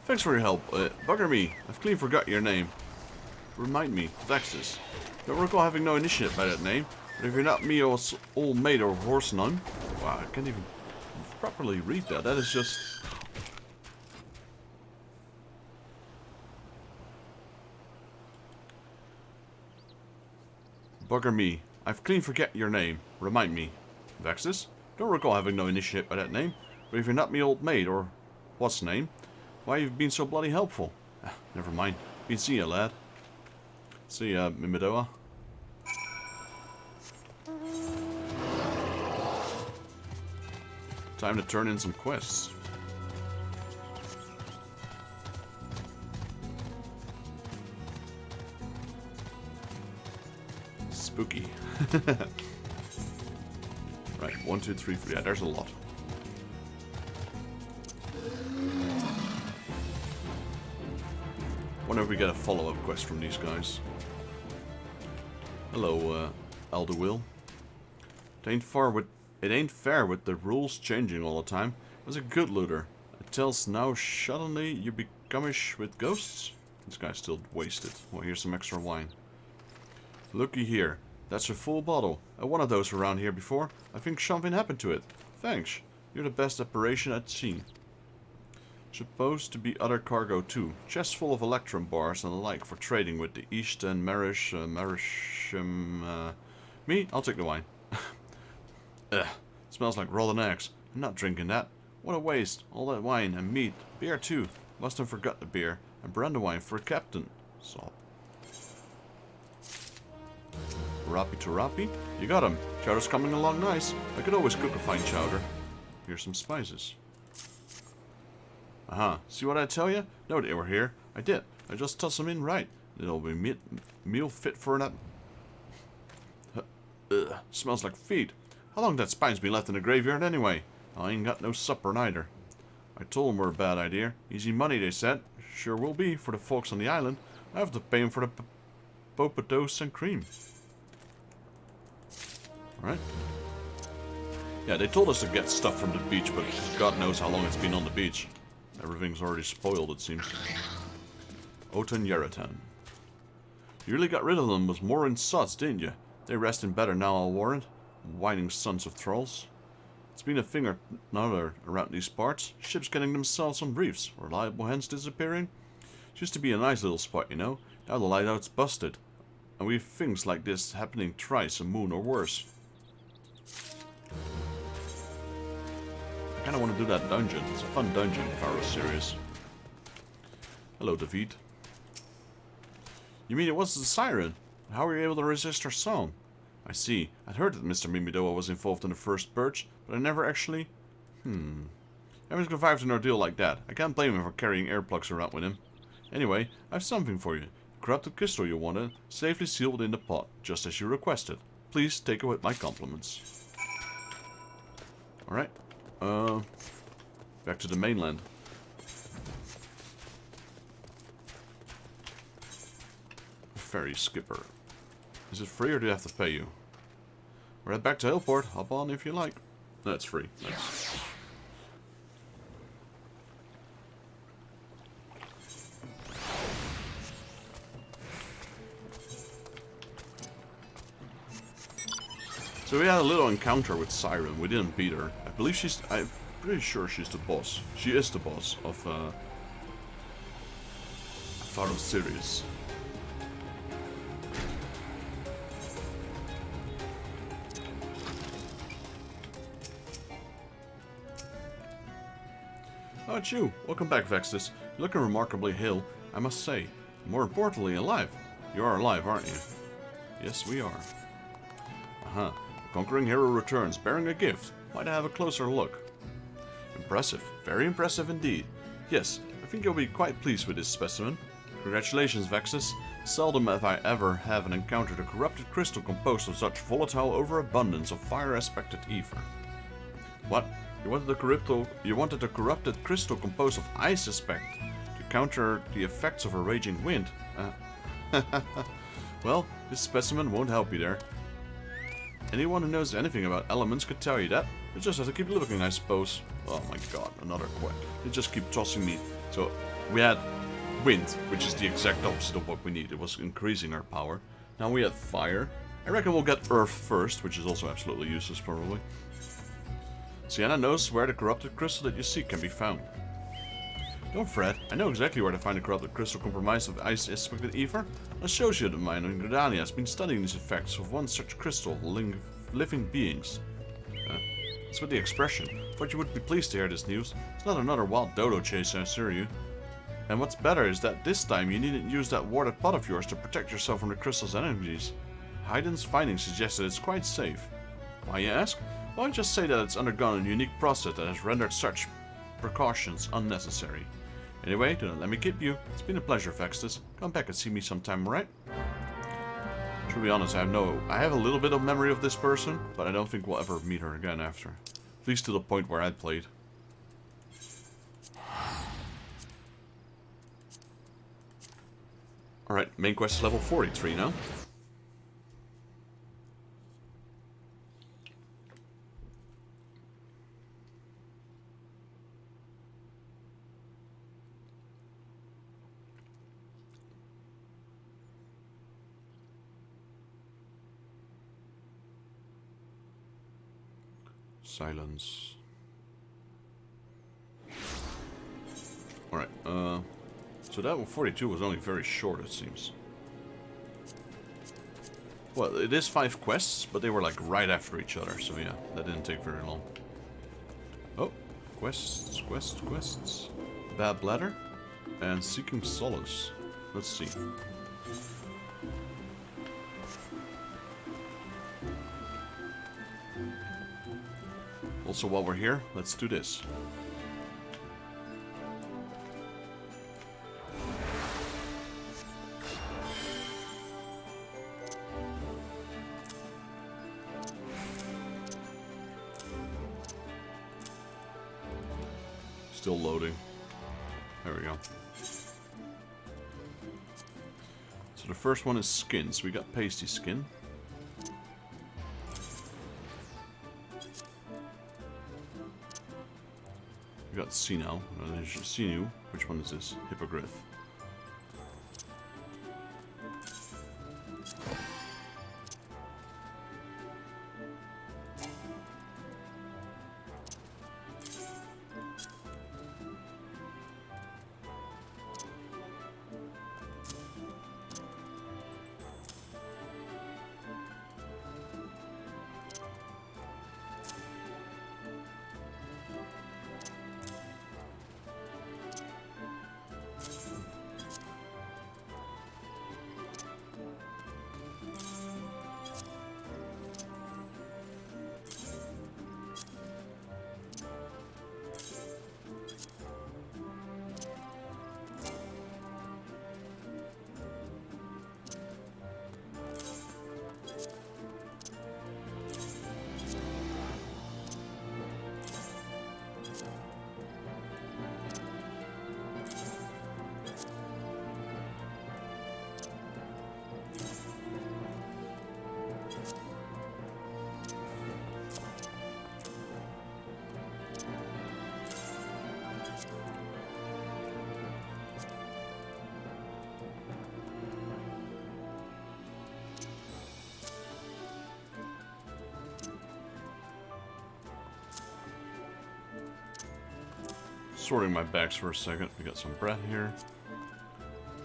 A: Thanks for your help. Bugger me, I've clean forgot your name. Remind me, Vexus. Don't recall having no initiative by that name, but if you're not me old maid or horse nun... Wow, I can't even properly read that. That is just... Bugger me. I've clean forget your name. Remind me. Vexus? Don't recall having no initiative by that name. But if you're not me old maid, or... what's name? Why you've been so bloody helpful? Never mind. Been see ya, lad. See ya, Mimidoa. Time to turn in some quests. Spooky. Right, 1, 2, 3, 4. Yeah, there's a lot. Wonder if we get a follow-up quest from these guys. Hello, Alderwill. It ain't fair with the rules changing all the time. I was a good looter. It tells now suddenly you becomeish with ghosts? This guy's still wasted. Well, here's some extra wine. Looky here. That's a full bottle. I wanted those around here before. I think something happened to it. Thanks. You're the best apparition I'd seen. Supposed to be other cargo too. Chests full of electrum bars and the like for trading with the East and me? I'll take the wine. Ugh, smells like rotten eggs. I'm not drinking that. What a waste. All that wine and meat. Beer too. Must have forgot the beer. And brandywine for a captain. Sob. Rapi to Rapi? You got him. Chowder's coming along nice. I could always cook a fine chowder. Here's some spices. Aha. See what I tell you? No, they were here. I did. I just tossed them in right. It'll be meal fit for an Ugh. Smells like feet. How long that spine's been left in the graveyard anyway? I ain't got no supper neither. I told them we're a bad idea. Easy money, they said. Sure will be for the folks on the island. I have to pay them for the potatoes and cream. Alright. Yeah, they told us to get stuff from the beach, but God knows how long it's been on the beach. Everything's already spoiled, it seems. Otan Yeratan. You really got rid of them with more in sods, didn't you? They resting better now, I'll warrant. Whining sons of trolls. It's been a thing or another around these parts. Ships getting themselves on reefs. Reliable hens disappearing. It used to be a nice little spot, you know. Now the lighthouse busted. And we've things like this happening twice a moon or worse. I kinda wanna do that dungeon. It's a fun dungeon if I was serious. Hello, David. You mean it was the siren? How were you able to resist her song? I see. I'd heard that Mr. Mimidoa was involved in the first purge, but I never actually... Having survived an ordeal like that, I can't blame him for carrying earplugs around with him. Anyway, I have something for you. The corrupted crystal you wanted, safely sealed in the pot, just as you requested. Please take it with my compliments. Alright. Back to the mainland. Ferry skipper. Is it free or do I have to pay you? We're back to Hillport. Hop on if you like. No, it's free. Nice. So we had a little encounter with Siren. We didn't beat her. I believe I'm pretty sure she's the boss. She is the boss of Far Sirius. Oh, it's you. Welcome back, Vextus. You're looking remarkably hale, I must say. More importantly, alive. You are alive, aren't you? Yes, we are. Uh-huh. The conquering hero returns, bearing a gift. Might I have a closer look? Impressive. Very impressive indeed. Yes, I think you'll be quite pleased with this specimen. Congratulations, Vextus. Seldom have I ever encountered a corrupted crystal composed of such volatile overabundance of fire-aspected ether. What? You wanted a corrupted crystal composed of ice aspect to counter the effects of a raging wind. Well, this specimen won't help you there. Anyone who knows anything about elements could tell you that. You just have to keep looking, I suppose. Oh my god, another quest. They just keep tossing me. So, we had wind, which is the exact opposite of what we need. It was increasing our power. Now we had fire. I reckon we'll get earth first, which is also absolutely useless, probably. Sienna knows where the corrupted crystal that you seek can be found. Don't fret, I know exactly where to find the corrupted crystal comprised of ice-aspected ether. An associate of mine in Gridania has been studying these effects of one such crystal, living beings. That's with the expression. Thought you would be pleased to hear this news. It's not another wild dodo chase, I assure you. And what's better is that this time you needn't use that warded pot of yours to protect yourself from the crystal's energies. Hayden's findings suggest that it's quite safe. Why, you ask? Well, I just say that it's undergone a unique process that has rendered such precautions unnecessary. Anyway, do not let me keep you. It's been a pleasure, Vextus. Come back and see me sometime, right? To be honest, I have a little bit of memory of this person, but I don't think we'll ever meet her again after. At least to the point where I played. Alright, main quest is level 43 now. Silence. Alright, so that 42 was only very short, it seems. Well, it is 5 quests, but they were like right after each other, so yeah, that didn't take very long. Oh, quests. Bad Bladder and Seeking Solace. Let's see. Also, while we're here, let's do this. Still loading. There we go. So the first one is skins. We got pasty skin. We got Sinew. Sinew. Which one is this? Hippogriff. Sorting my bags for a second. We got some bread here.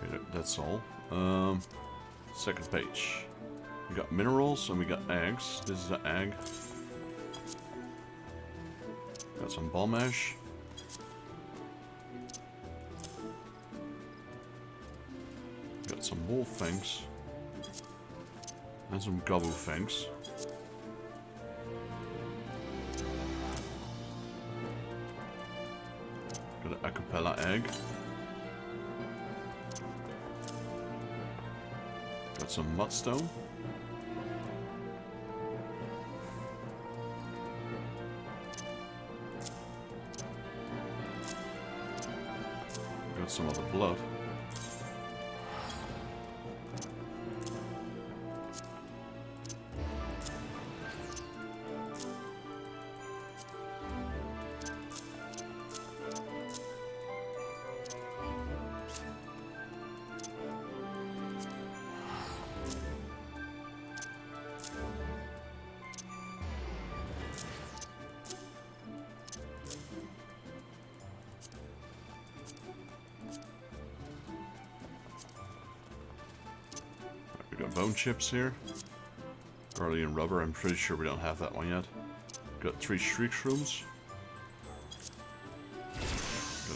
A: Okay, that's all. Second page. We got minerals and we got eggs. This is an egg. Got some ball mash. Got some wolf fangs. And some gobble fangs. Got an acapella egg. Got some mudstone. Got some other blood. We got bone chips here. Garlean rubber, I'm pretty sure we don't have that one yet. Got 3 shriek shrooms.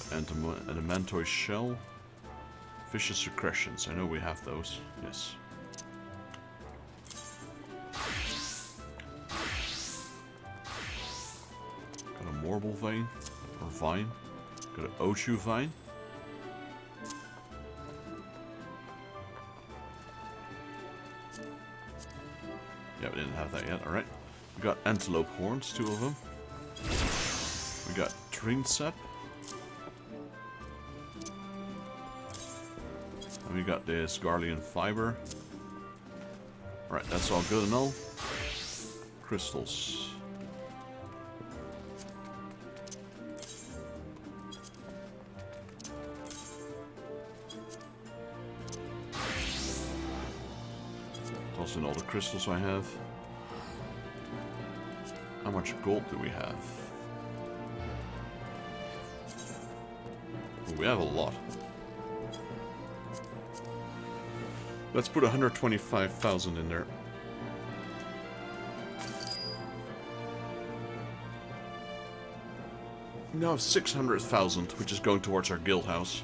A: Got adamantoid shell. Vicious secretions, I know we have those. Yes. Got a marble vein, or vine. Got an Oshu vine. Yeah, we didn't have that yet, alright. We got antelope horns, 2 of them. We got trinsep. And we got this Garlean fiber. Alright, that's all good and all. Crystals. Toss in all the crystals I have. How much gold do we have? Oh, we have a lot. Let's put 125,000 in there. We now have 600,000, which is going towards our guild house.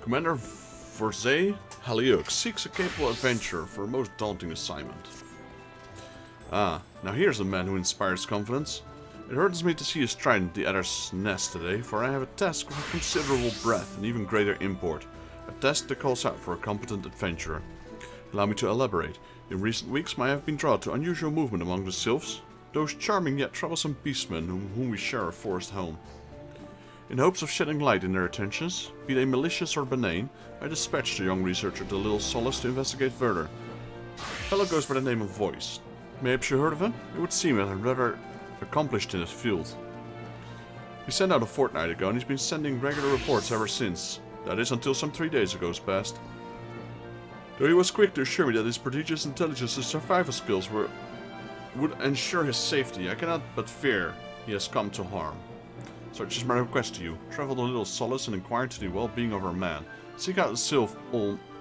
A: Commander Eorzea Haliuk seeks a capable adventurer for a most daunting assignment. Ah, now here's a man who inspires confidence. It hurts me to see you striding the Adder's nest today, for I have a task of considerable breadth and even greater import. A task that calls out for a competent adventurer. Allow me to elaborate. In recent weeks, I have been drawn to unusual movement among the sylphs. those charming yet troublesome beastmen whom we share a forest home. In hopes of shedding light in their attentions, be they malicious or benign, I dispatched the young researcher to Little Solace to investigate further. The fellow goes by the name of Voice. Maybe you heard of him? It would seem that I'm rather accomplished in his field. He sent out a fortnight ago and he's been sending regular reports ever since. That is, until some 3 days ago passed. Though he was quick to assure me that his prodigious intelligence and survival skills would ensure his safety, I cannot but fear he has come to harm. Such is my request to you. Travel to Little Solace and inquire into the well-being of our man. Seek out the Seventh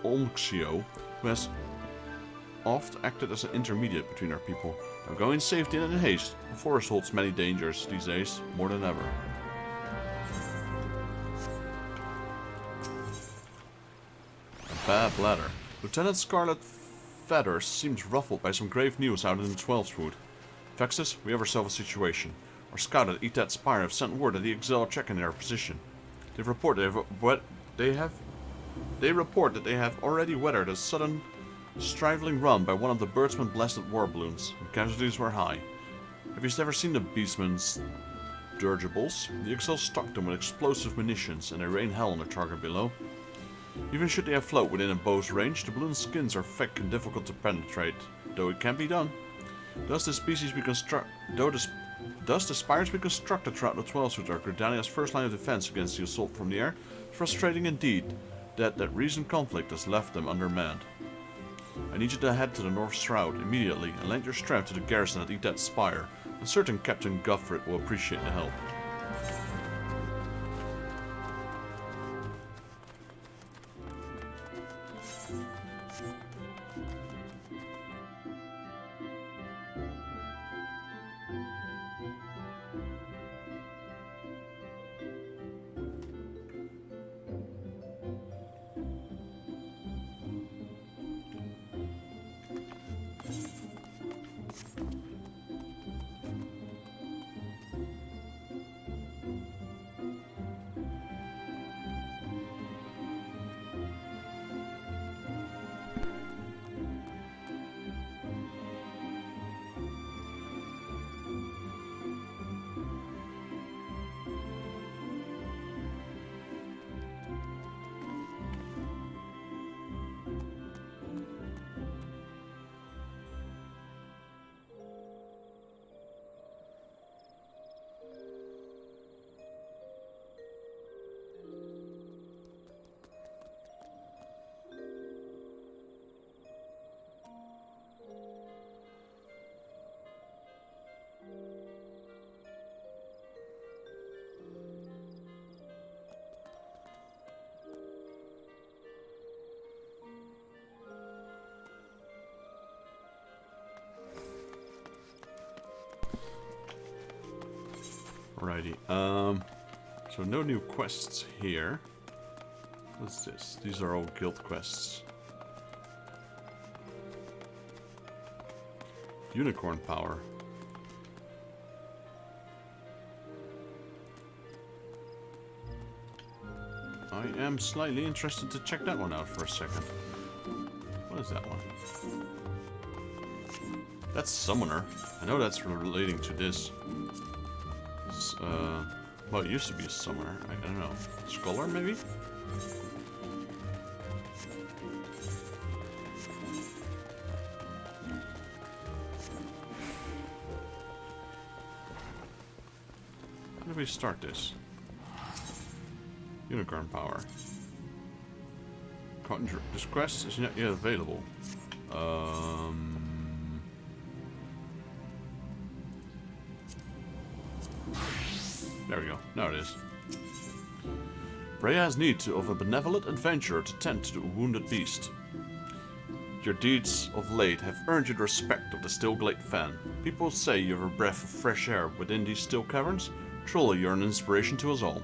A: Umbral, who has oft acted as an intermediate between our people. Now go in safety and in haste. The forest holds many dangers these days, more than ever. A bad letter. Lieutenant Scarlet Feathers seems ruffled by some grave news out in the 12th Wood. Vexus, we have ourselves a situation. Our scout at Etat Spire have sent word that the Exile are checking their position. They report that they have already weathered a sudden striving run by one of the Birdsman blasted war balloons, and casualties were high. Have you ever seen the Beastman's dirigibles? The Exile stocked them with explosive munitions, and they rain hell on their target below. Even should they have float within a bow's range, the balloon's skins are thick and difficult to penetrate, though it can be done. Thus the spires we constructed throughout the 12th Wood are Gridania's first line of defense against the assault from the air. Frustrating indeed that recent conflict has left them undermanned. I need you to head to the North Shroud immediately and lend your strength to the garrison at Etat Spire. I'm certain Captain Guffrit will appreciate the help. Alrighty, so no new quests here. What's this? These are all guild quests. Unicorn power. I am slightly interested to check that one out for a second. What is that one? That's Summoner. I know that's relating to this. Well, it used to be a Summoner. I don't know. Scholar, maybe? How do we start this? Unicorn power. This quest is not yet available. There we go. Now it is. Brea has need of a benevolent adventurer to tend to the wounded beast. Your deeds of late have earned you the respect of the Stillglade Fan. People say you have a breath of fresh air within these still caverns. Truly, you're an inspiration to us all.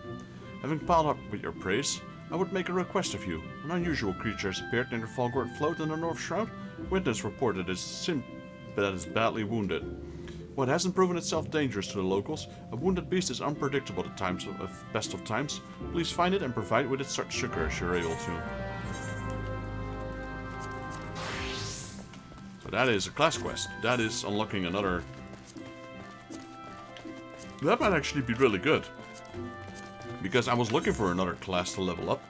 A: Having piled up with your praise, I would make a request of you. An unusual creature has appeared near the Falgord float in the North Shroud. Witness reported it is badly wounded. What hasn't proven itself dangerous to the locals, a wounded beast is unpredictable at times of best of times. Please find it and provide with it such succor as you're able to. So that is a class quest. That is unlocking another That might actually be really good. Because I was looking for another class to level up.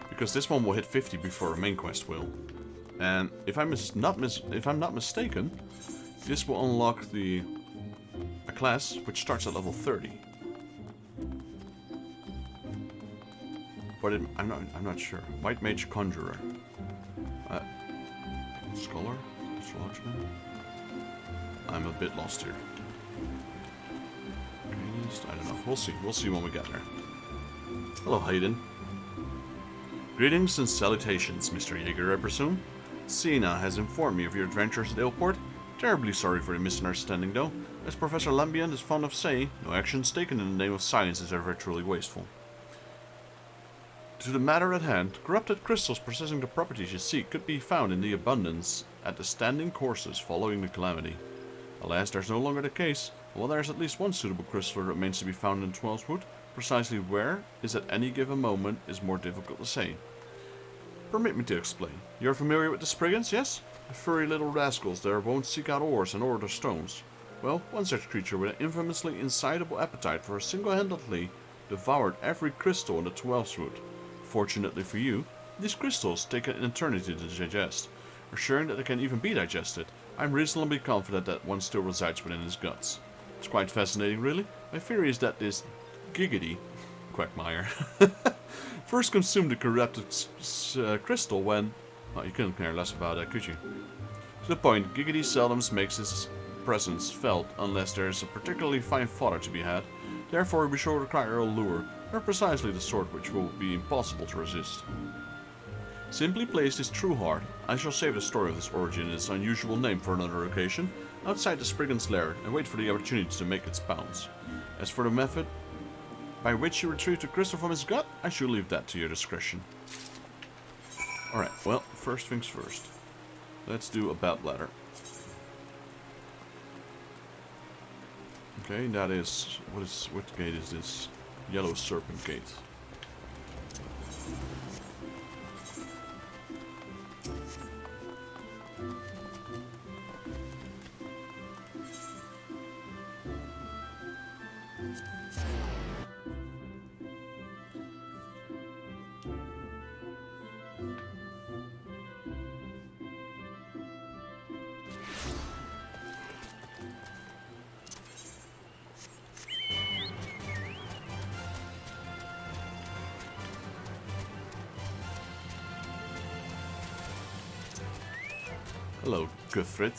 A: Because this one will hit 50 before a main quest will. And if I'm not mistaken, this will unlock a class which starts at level 30. But I'm not sure. White Mage Conjurer. Scholar? Swordsman? I'm a bit lost here. I don't know. We'll see. We'll see when we get there. Hello, Hayden. Greetings and salutations, Mr. Jaeger, I presume. Sina has informed me of your adventures at Ilport. Terribly sorry for the misunderstanding, though. As Professor Lambient is fond of saying, no actions taken in the name of science is ever truly wasteful. To the matter at hand, corrupted crystals possessing the properties you seek could be found in the abundance at the standing courses following the calamity. Alas, there's no longer the case. While there's at least one suitable crystal that remains to be found in Twelvewood, precisely where is at any given moment is more difficult to say. Permit me to explain. You're familiar with the Spriggans, yes? The furry little rascals that won't seek out ores and order stones. Well, one such creature with an infamously insatiable appetite for single-handedly devoured every crystal in the Twelvewood. Fortunately for you, these crystals take an eternity to digest. Assuring that they can even be digested, I'm reasonably confident that one still resides within his guts. It's quite fascinating, really. My theory is that this Giggity, Quagmire, first consumed the corrupted crystal when... Well, you couldn't care less about that, could you? To the point, Giggity seldom makes his presence felt unless there is a particularly fine fodder to be had. Therefore, we shall require a lure, or precisely the sort which will be impossible to resist. Simply placed, his true heart. I shall save the story of his origin and its unusual name for another occasion, outside the Spriggan's lair, and wait for the opportunity to make its bounds. As for the method by which you retrieve the crystal from his gut, I shall leave that to your discretion. Alright, well, first things first. Let's do a bad ladder. Okay, that is... What gate is this? Yellow Serpent Gate. Hello, Guthrid.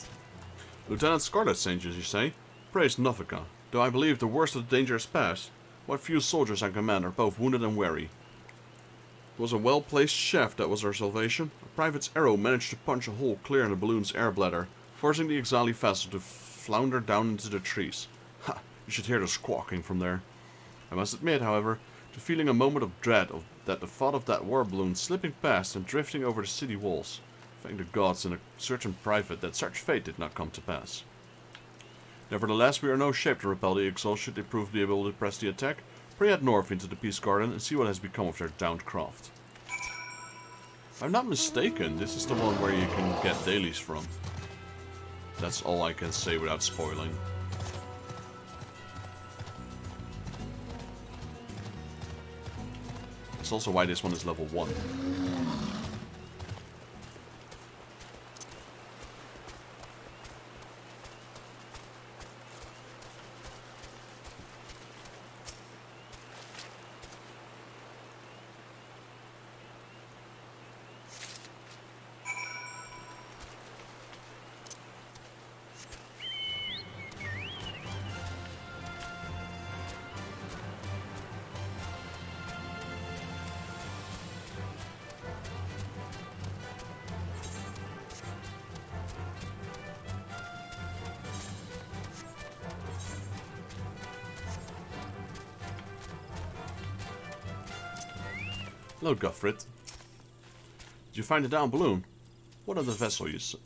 A: Lieutenant Scarlet sent you, say? Praise Nothica. Though I believe the worst of the danger is past, what few soldiers I command are both wounded and weary. It was a well-placed shaft that was our salvation. A private's arrow managed to punch a hole clear in the balloon's air bladder, forcing the Exali vessel to flounder down into the trees. Ha! You should hear the squawking from there. I must admit, however, to feeling a moment of dread that the thought of that war balloon slipping past and drifting over the city walls. Thank the gods and a certain private that such fate did not come to pass. Nevertheless, we are in no shape to repel the Exals should they prove to be able to press the attack. Pray head north into the Peace Garden and see what has become of their downed craft. If I'm not mistaken, this is the one where you can get dailies from. That's all I can say without spoiling. That's also why this one is level 1. Hello, Guthrid. Did you find a down balloon? What of the vessel you s...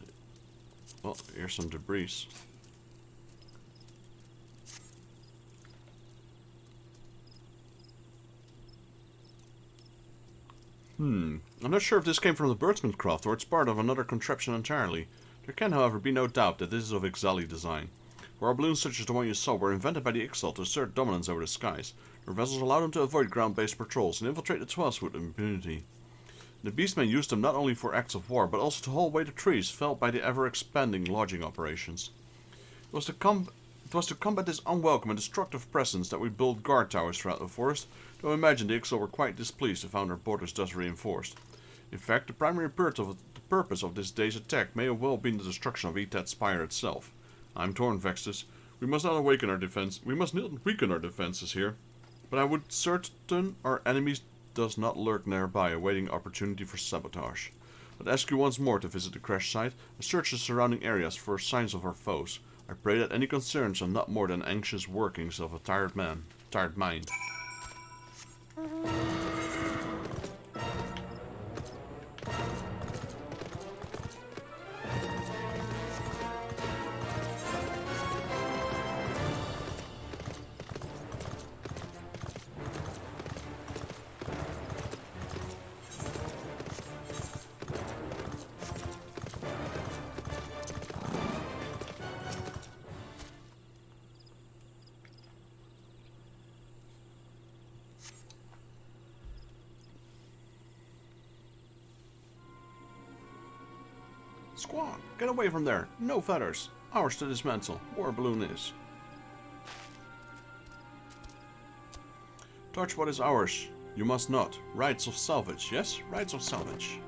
A: Well, here's some debris. I'm not sure if this came from the Birdsman craft or it's part of another contraption entirely. There can, however, be no doubt that this is of Ixali design. Where balloons such as the one you saw were invented by the Ixal to assert dominance over the skies, their vessels allowed them to avoid ground-based patrols and infiltrate the Twelves with impunity. The Beastmen used them not only for acts of war, but also to haul away the trees felled by the ever-expanding lodging operations. It was to combat this unwelcome and destructive presence that we built guard towers throughout the forest, though I imagine the Ixal were quite displeased to find their borders thus reinforced. In fact, the primary purpose of this day's attack may have well been the destruction of Etat's spire itself. I'm torn, Vextus. We must not weaken our defenses here, but I would certain our enemies does not lurk nearby, awaiting opportunity for sabotage. I'd ask you once more to visit the crash site and search the surrounding areas for signs of our foes. I pray that any concerns are not more than anxious workings of a tired mind. Squawk! Get away from there! No feathers! Ours to dismantle. War balloon is. Touch what is ours. You must not. Rights of salvage. Yes? Rights of salvage.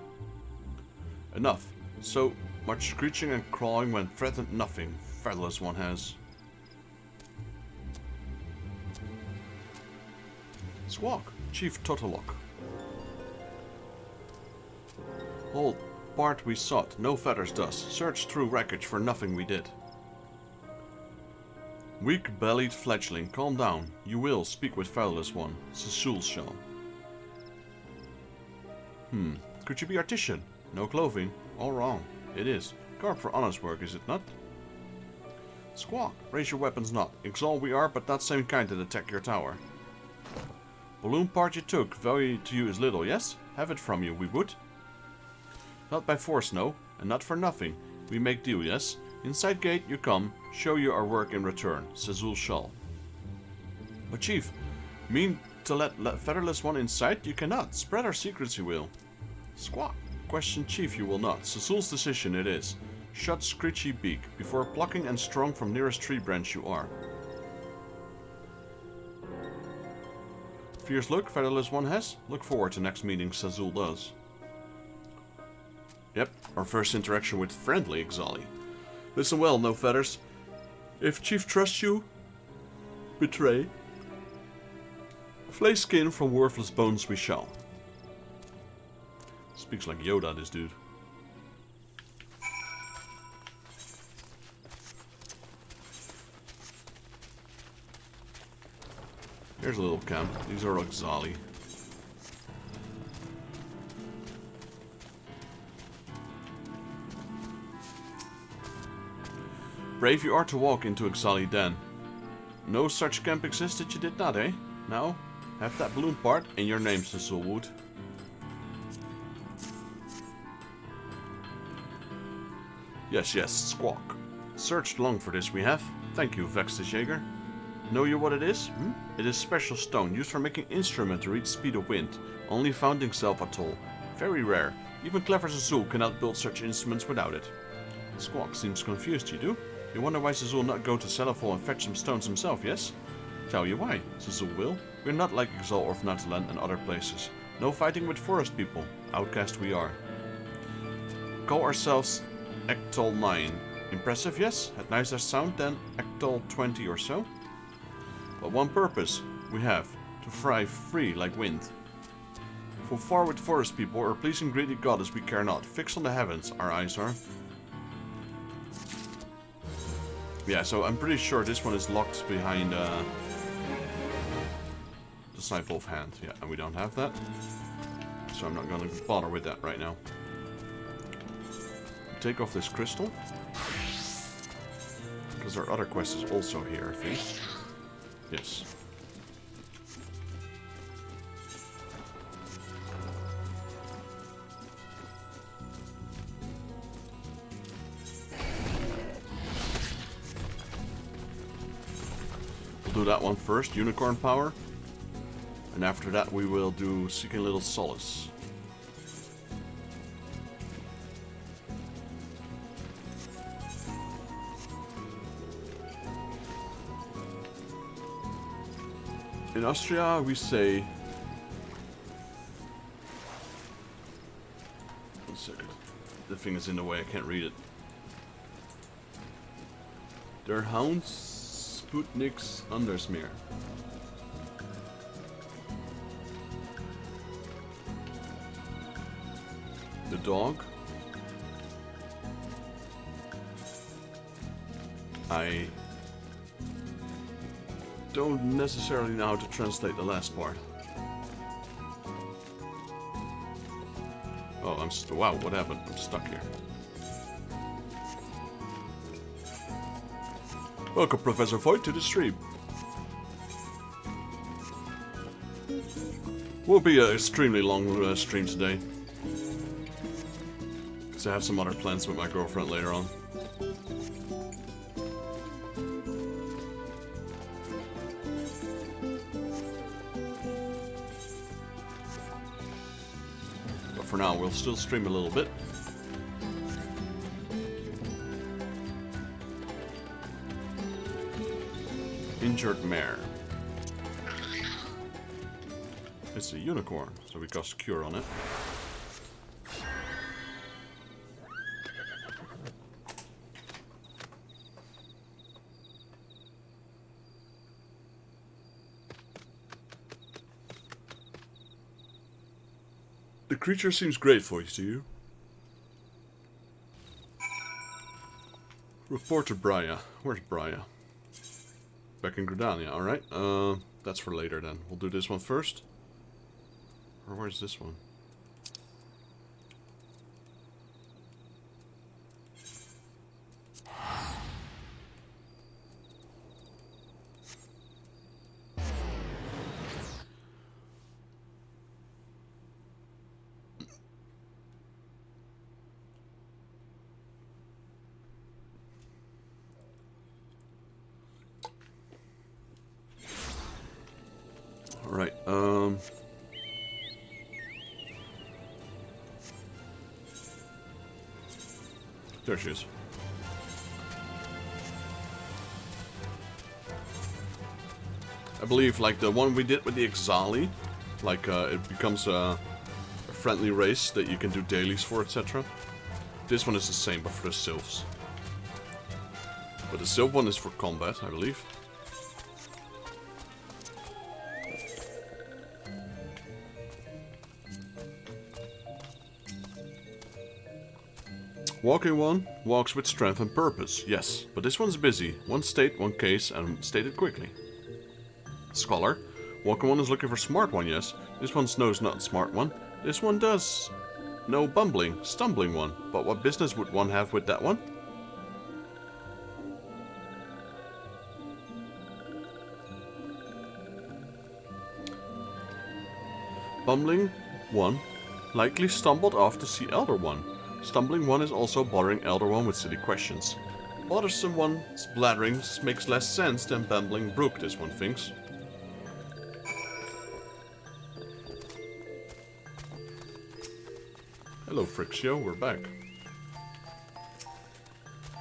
A: Enough. So much screeching and crawling when threatened nothing. Featherless one has. Squawk! Chief Totolok. Hold. Part we sought, no feathers thus. Search through wreckage for nothing we did. Weak-bellied fledgling, calm down. You will speak with featherless one. Cecil shall. Could you be artisan? No clothing? All wrong. It is. Garb for honest work, is it not? Squawk, raise your weapons not. Ixal we are, but not same kind that attack your tower. Balloon part you took, value to you is little, yes? Have it from you, we would. Not by force, no, and not for nothing. We make deal, yes? Inside gate you come, show you our work in return. Cecil shall. But chief, mean to let featherless one inside? You cannot. Spread our secrets you will. Squawk. Question chief you will not. Cecil's decision it is. Shut screechy beak. Before plucking and strong from nearest tree branch you are. Fierce look featherless one has? Look forward to next meeting, Cecil does. Yep, our first interaction with friendly Ixali. Listen well, no feathers. If chief trusts you, betray. Flay skin from worthless bones we shall. Speaks like Yoda, this dude. Here's a little camp. These are Ixali. Brave you are to walk into Ixali den. No such camp existed you did not, eh? Now, have that balloon part in your name, Cecil Wood. Yes, Squawk. Searched long for this we have. Thank you, Vextus Jaeger. Know you what it is? It is special stone used for making instrument to reach speed of wind. Only found in Self Atoll. Very rare. Even clever Cecil cannot build such instruments without it. Squawk seems confused, you do? You wonder why Cecil not go to Cellarfall and fetch some stones himself, yes? Tell you why, Cecil will. We're not like Ixal or Fnataland and other places. No fighting with forest people. Outcast we are. Call ourselves Ectol 9. Impressive, yes? Had nicer sound than Ectol 20 or so? But one purpose we have. To fly free like wind. For far with forest people or pleasing greedy goddess we care not. Fixed on the heavens our eyes are. Yeah, so I'm pretty sure this one is locked behind Disciple of Hand. Yeah, and we don't have that. So I'm not going to bother with that right now. Take off this crystal. Because our other quest is also here, I think. Yes. do that one first, Unicorn Power. And after that we will do Seeking Little Solace. In Austria we say... One second. The thing is in the way, I can't read it. Der Hounds Sputniks Andersmeer. The dog. I don't necessarily know how to translate the last part. Oh, wow, what happened? I'm stuck here. Welcome, Professor Voigt, to the stream. Will be an extremely long stream today. Because I have some other plans with my girlfriend later on. But for now, we'll still stream a little bit. Injured mare. It's a unicorn, so we cast Cure on it. The creature seems grateful to you. Report to Brya. Where's Brya? Back in Gridania, alright. That's for later then. We'll do this one first. Or where's this one? Alright, there she is. I believe, like the one we did with the Exali, like it becomes a friendly race that you can do dailies for, etc. This one is the same, but for the Sylphs. But the Sylph one is for combat, I believe. Walking one walks with strength and purpose, yes, but this one's busy. One state, one case, and stated quickly. Scholar. Walking one is looking for smart one, yes. This one knows not smart one. This one does no bumbling, stumbling one. But what business would one have with that one? Bumbling one likely stumbled off to see Elder One. Stumbling one is also bothering Elder One with silly questions. Bothersome one's blathering makes less sense than bumbling brook, this one thinks. Hello Frixio, we're back.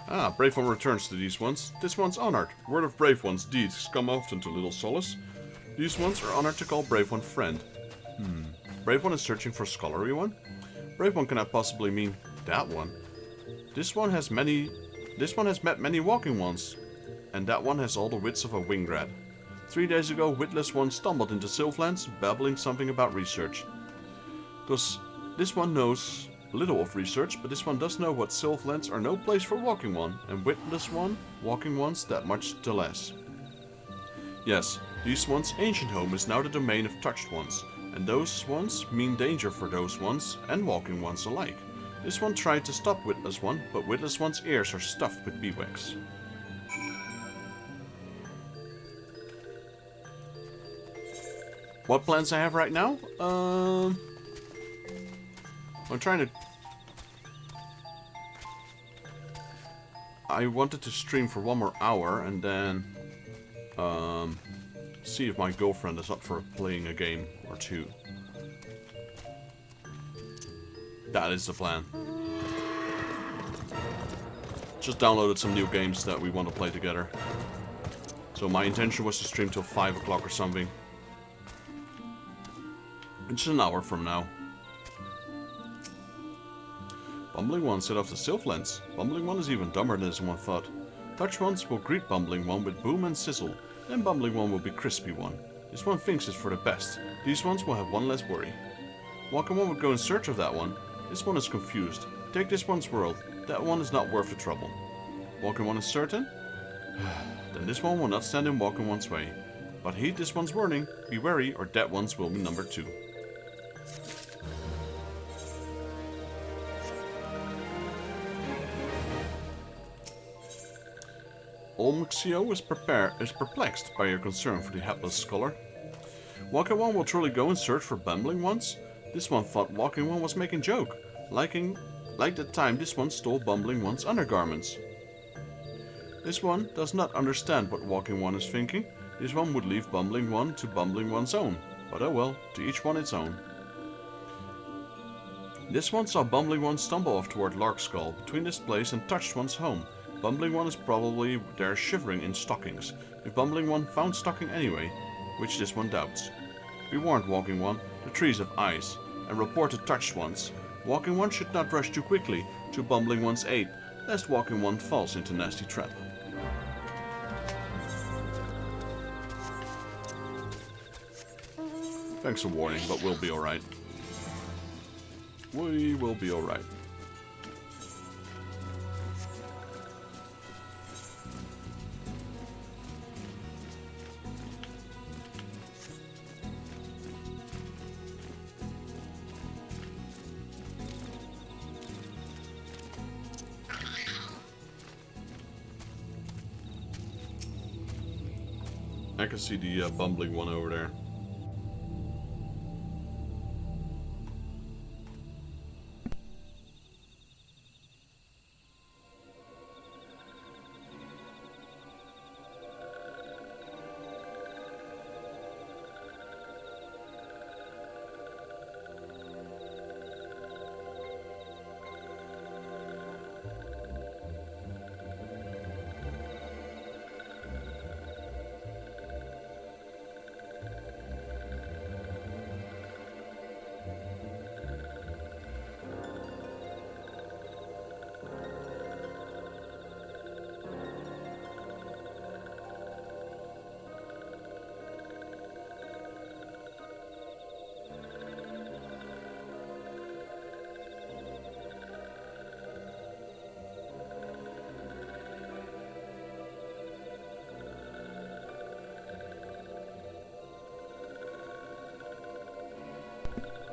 A: Ah, Brave One returns to these ones. This one's honored. Word of Brave One's deeds come often to Little Solace. These ones are honored to call Brave One friend. Brave One is searching for Scholarly One? Brave One cannot possibly mean that one. This one has met many walking ones, and that one has all the wits of a Wingrad. 3 days ago, Witless One stumbled into Sylphlands, babbling something about research. This one knows little of research, but this one does know what Sylphlands are no place for walking one, and Witless One, walking ones that much the less. Yes, these ones' ancient home is now the domain of touched ones, and those ones mean danger for those ones and walking ones alike. This one tried to stop Witless One, but Witless One's ears are stuffed with beeswax. What plans I have right now? I'm trying to... I wanted to stream for 1 more hour and then See if my girlfriend is up for playing a game or two. That is the plan. Just downloaded some new games that we want to play together. So my intention was to stream till 5 o'clock or something. Which is an hour from now. Bumbling One set off the Sylphlens. Bumbling One is even dumber than one thought. Touch Ones will greet Bumbling One with boom and sizzle. Then Bumbling One will be Crispy One. This one thinks it's for the best. These ones will have one less worry. Walking One would go in search of that one. This one is confused. Take this one's world. That one is not worth the trouble. Walking One is certain? Then this one will not stand in Walking One's way. But heed this one's warning. Be wary or that one's will be number 2. Olmxio is perplexed by your concern for the hapless scholar. Walking One will truly go in search for Bumbling Ones? This one thought Walking One was making joke, like the time this one stole Bumbling One's undergarments. This one does not understand what Walking One is thinking. This one would leave Bumbling One to Bumbling One's own. But oh well, to each one its own. This one saw Bumbling One stumble off toward Larkskull, between this place and Touched One's home. Bumbling One is probably there shivering in stockings, if Bumbling One found stocking anyway, which this one doubts. Be warned, Walking One, the trees have eyes, and report to Touched Ones. Walking One should not rush too quickly to Bumbling One's aid, lest Walking One falls into nasty trap. Thanks for warning, but we'll be alright. We will be alright. I can see the Bumbling One over there.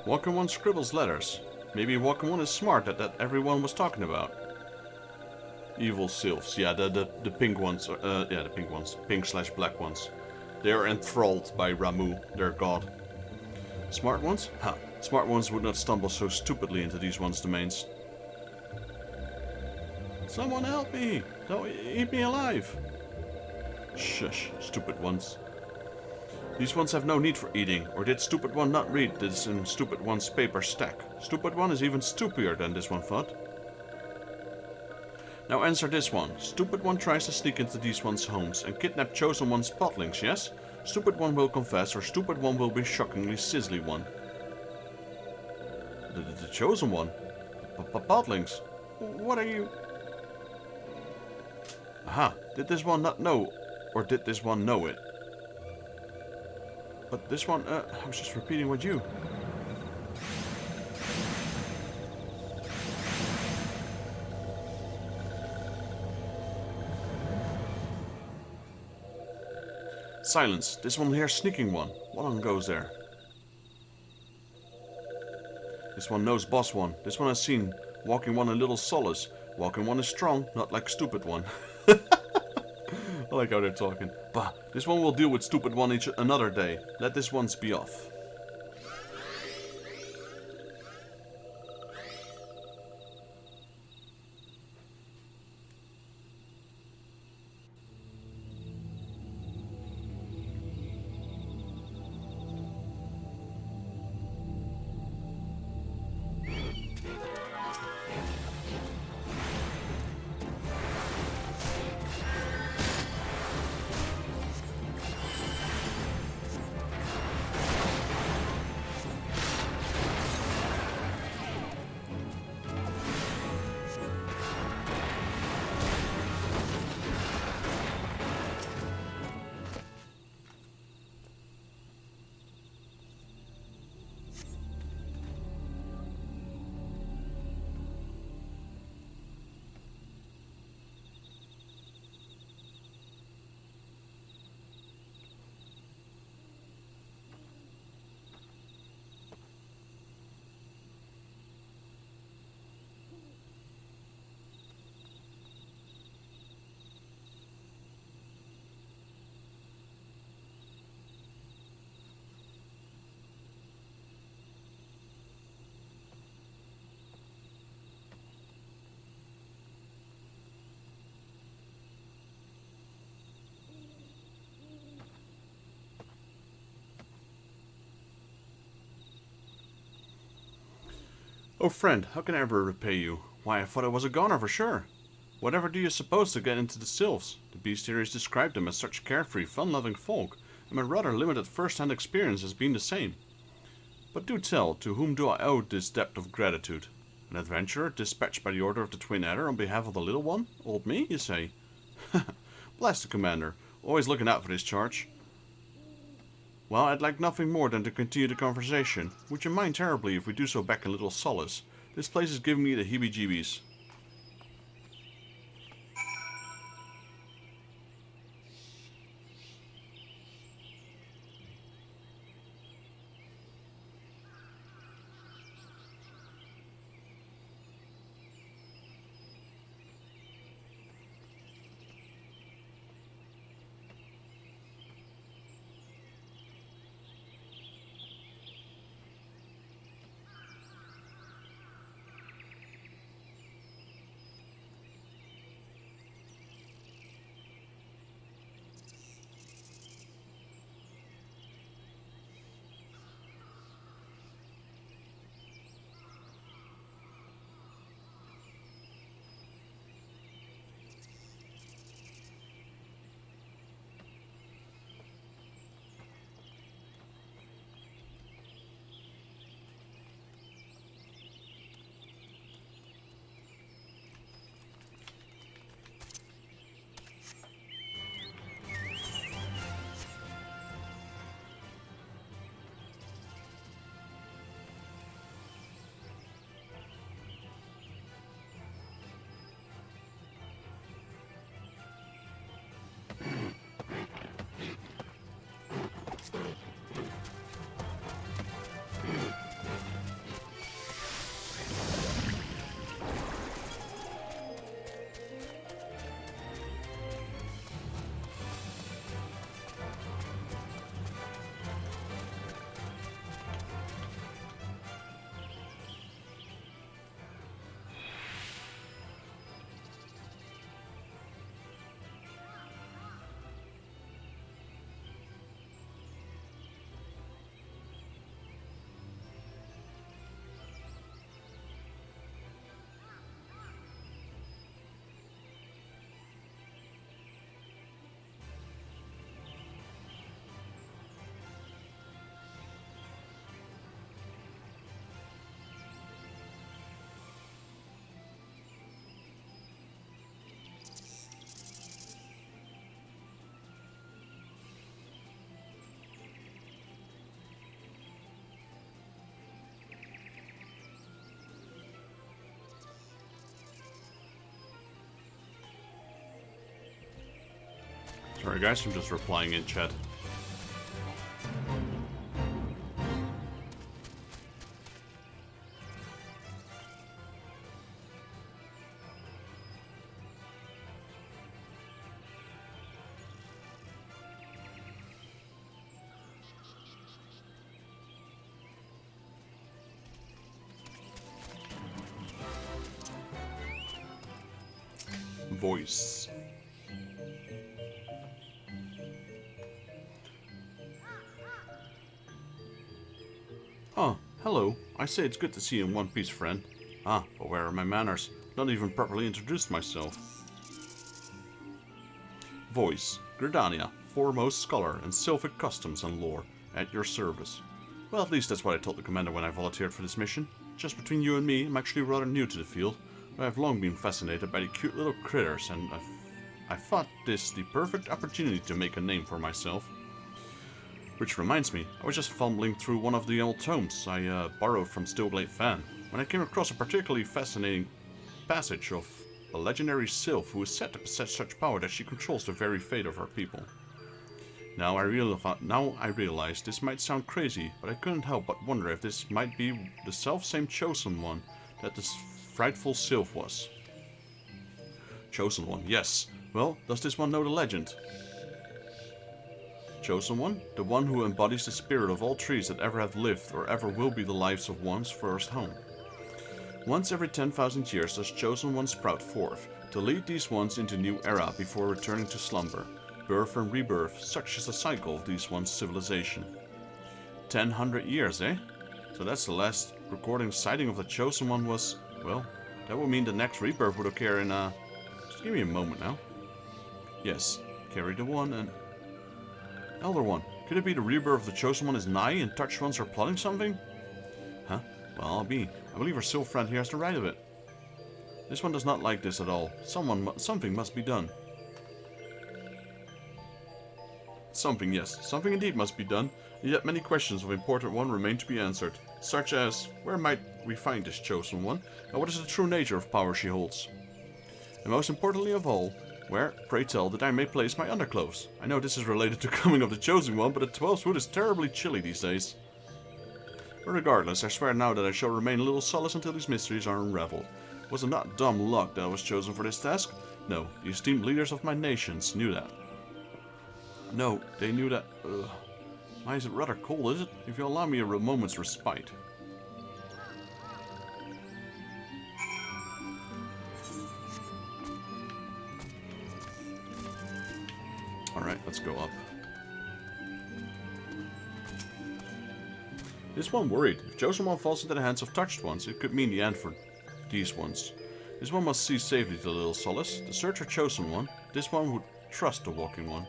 A: Walking One scribbles letters. Maybe Walking One is smart that everyone was talking about. Evil sylphs, yeah, the pink ones, yeah, the pink ones, pink/black ones. They are enthralled by Ramu, their god. Smart ones? Huh. Smart ones would not stumble so stupidly into these ones' domains. Someone help me! Don't eat me alive! Shush, stupid ones. These ones have no need for eating, or did Stupid One not read this in Stupid One's paper stack? Stupid One is even stupider than this one thought. Now answer this one. Stupid One tries to sneak into these one's homes and kidnap Chosen One's potlings, yes? Stupid One will confess, or Stupid One will be shockingly sizzly one. The Chosen One? Potlings? What are you... Aha, did this one not know, or did this one know it? But this one, I was just repeating what you... Silence. This one here sneaking one. What on goes there? This one knows Boss One. This one has seen Walking One a little solace. Walking One is strong, not like Stupid One. I like how they're talking. Bah, this one will deal with Stupid One another day. Let this one's be off. Oh friend, how can I ever repay you? Why, I thought I was a goner for sure. Whatever do you suppose to get into the sylphs? The bestiaries described them as such carefree, fun-loving folk, and my rather limited first-hand experience has been the same. But do tell, to whom do I owe this debt of gratitude? An adventurer dispatched by the order of the Twin Adder on behalf of the little one? Old me, you say? Bless the commander, always looking out for this charge. Well, I'd like nothing more than to continue the conversation. Would you mind terribly if we do so back in Little Solace? This place is giving me the heebie-jeebies. Sorry guys, I'm just replying in chat. Voice. Oh, hello. I say it's good to see you in one piece, friend. Ah, but where are my manners? Not even properly introduced myself. Voice. Gridania, foremost scholar in Sylphic customs and lore, at your service. Well, at least that's what I told the commander when I volunteered for this mission. Just between you and me, I'm actually rather new to the field, but I've long been fascinated by the cute little critters, and I thought this the perfect opportunity to make a name for myself. Which reminds me, I was just fumbling through one of the old tomes I borrowed from Steelblade Fan, when I came across a particularly fascinating passage of a legendary sylph who is said to possess such power that she controls the very fate of her people. Now I realize this might sound crazy, but I couldn't help but wonder if this might be the self-same Chosen One that this frightful sylph was. Chosen One, yes. Well, does this one know the legend? Chosen One? The one who embodies the spirit of all trees that ever have lived or ever will be the lives of one's first home. Once every 10,000 years does Chosen One sprout forth, to lead these ones into new era before returning to slumber. Birth and rebirth, such is the cycle of these one's civilization. 1,000 years, eh? So that's the last recording sighting of the Chosen One was... well, that would mean the next rebirth would occur in, Just give me a moment now. Yes, carry the one and... Elder One. Could it be the rebirth of the Chosen One is nigh and touched ones are plotting something? Huh? Well, I'll be. I believe our Sylph friend here has the right of it. This one does not like this at all. Something must be done. Something, yes. Something indeed must be done. Yet many questions of important one remain to be answered. Such as, where might we find this Chosen One? And what is the true nature of power she holds? And most importantly of all, where, pray tell, that I may place my underclothes? I know this is related to coming of the Chosen One, but the 12th wood is terribly chilly these days. But regardless, I swear now that I shall remain a little solace until these mysteries are unraveled. Was it not dumb luck that I was chosen for this task? No, the esteemed leaders of my nations knew that. No, they knew that... Why is it rather cold, is it? If you allow me a moment's respite. Alright, let's go up. This one worried. If Chosen One falls into the hands of touched ones, it could mean the end for these ones. This one must see safely to little solace. The search for Chosen One. This one would trust the Walking One.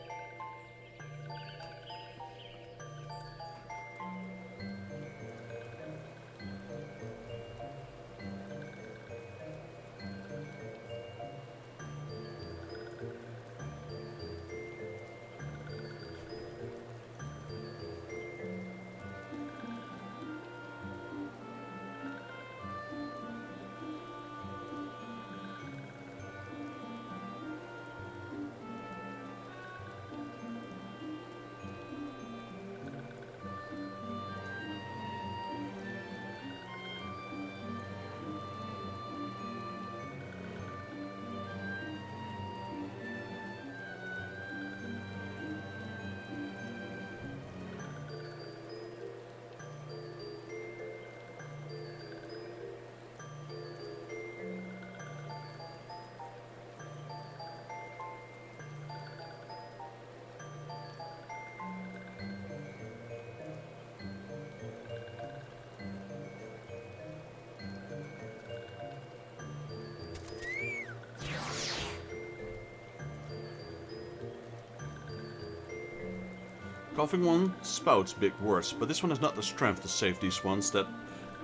A: Coughing One spouts big words, but this one has not the strength to save these ones that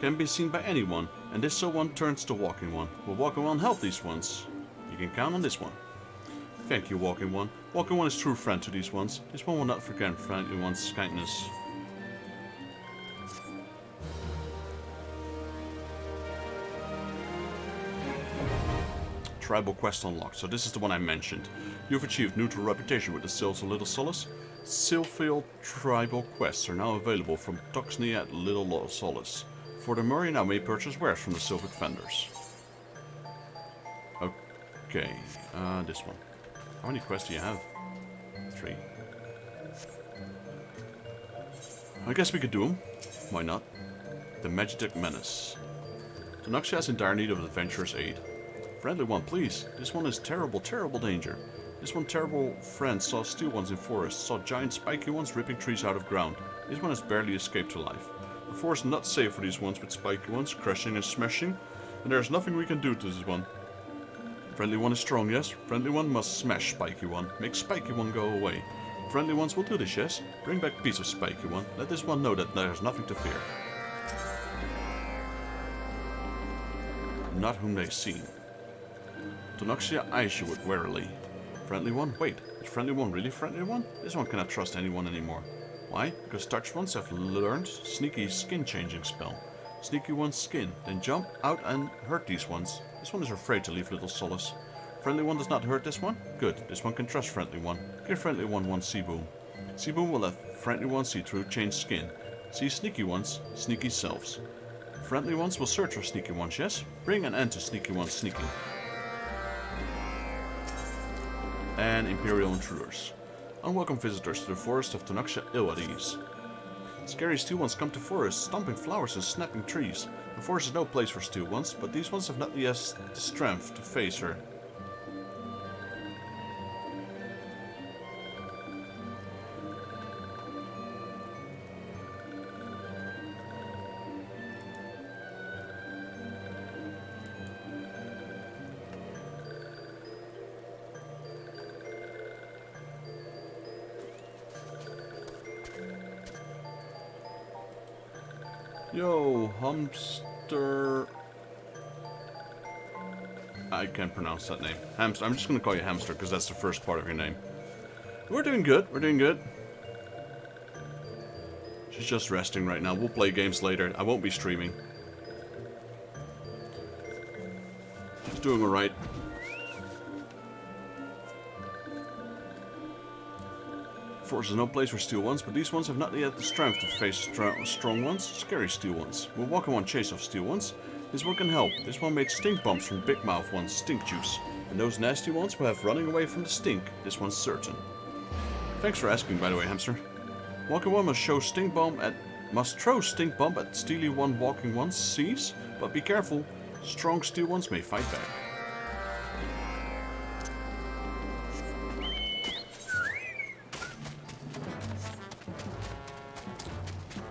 A: can be seen by anyone, and this so one turns to Walking One. Will Walking One help these ones? You can count on this one. Thank you, Walking One. Walking One is true friend to these ones. This one will not forget Friendly One's kindness. Tribal quest unlocked. So this is the one I mentioned. You've achieved neutral reputation with the Sylphs of Little Solace. Sylphial tribal quests are now available from Toxnia at Little Solace. Furthermore, you now may purchase wares from the Sylphic vendors. Okay, this one. How many quests do you have? 3. I guess we could do them. Why not? The Magitek Menace. Tonoxia is in dire need of adventurer's aid. Friendly One, please. This one is terrible, terrible danger. This one terrible friend saw steel ones in forests, saw giant spiky ones ripping trees out of ground. This one has barely escaped to life. The forest is not safe for these ones with spiky ones, crushing and smashing, and there is nothing we can do to this one. Friendly One is strong, yes? Friendly One must smash Spiky One, make Spiky One go away. Friendly Ones will do this, yes? Bring back peace of Spiky One, let this one know that there is nothing to fear. Not whom they see. Tonoxia eyes you with warily. Friendly One? Wait, is Friendly One really Friendly One? This one cannot trust anyone anymore. Why? Because touched ones have learned sneaky skin changing spell. Sneaky One's skin, then jump out and hurt these ones. This one is afraid to leave Little Solace. Friendly One does not hurt this one? Good, this one can trust Friendly One. Give Friendly One one Seaboom. Seaboom will let Friendly One see through changed skin. See Sneaky Ones, sneaky selves. Friendly Ones will search for Sneaky Ones, yes? Bring an end to Sneaky One's sneaking. And Imperial Intruders. Unwelcome visitors to the forest of Tonoxia ill at ease. Scary steel ones come to forests, stomping flowers and snapping trees. The forest is no place for steel ones, but these ones have not yet the strength to face her. Yo, hamster. I can't pronounce that name. Hamster. I'm just gonna call you Hamster because that's the first part of your name. We're doing good. We're doing good. She's just resting right now. We'll play games later. I won't be streaming. She's doing alright. Force is no place for steel ones, but these ones have not yet the strength to face strong ones. Scary steel ones. We'll walk in one chase of steel ones. This one can help. This one made stink bombs from big mouth ones, stink juice. And those nasty ones will have running away from the stink. This one's certain. Thanks for asking, by the way, Hamster. Walking one must throw stink bomb at steely one walking ones sees, but be careful. Strong steel ones may fight back.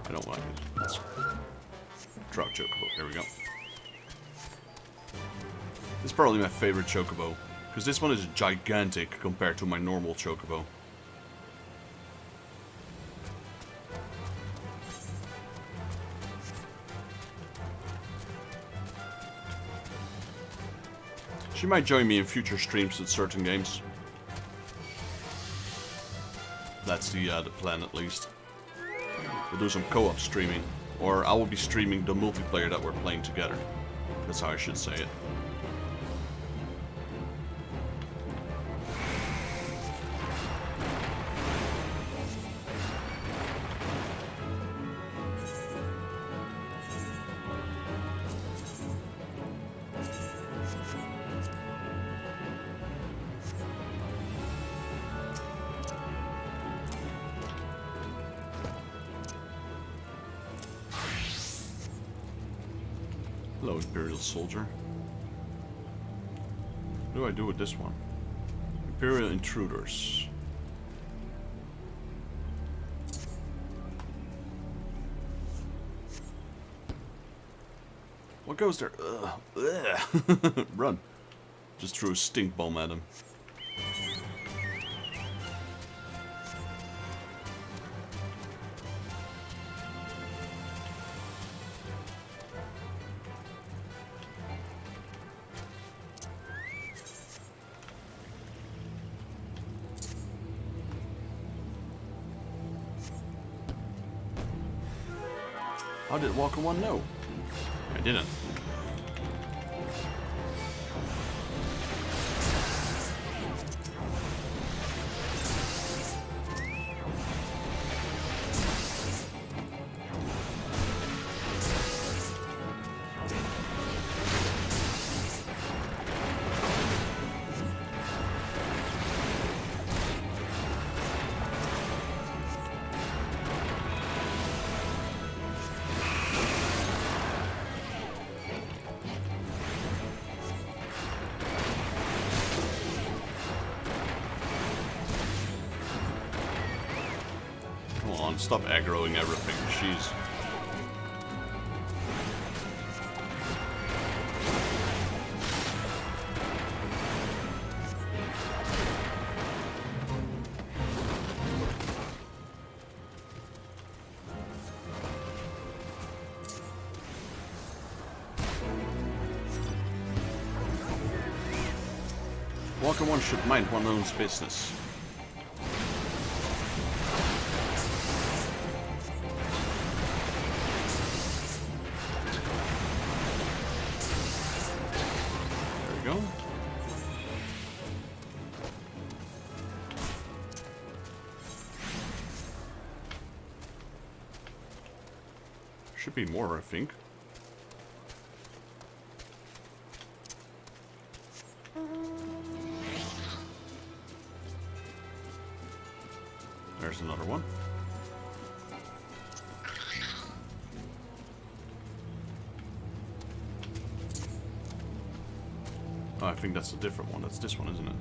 A: I don't like it. Let's draw Chocobo. There we go. This is probably my favorite Chocobo, because this one is gigantic compared to my normal Chocobo. She might join me in future streams at certain games. That's the plan at least. We'll do some co-op streaming, or I will be streaming the multiplayer that we're playing together. That's how I should say it. Hello, Imperial Soldier. What do I do with this one? Imperial Intruders. What goes there? Ugh. Ugh. Run. Just threw a stink bomb at him. How did Walker 1 know? I didn't. Stop aggroing everything, jeez. Walker 1 should mind one's own business. Should be more, I think. There's another one. Oh, I think that's a different one. That's this one, isn't it?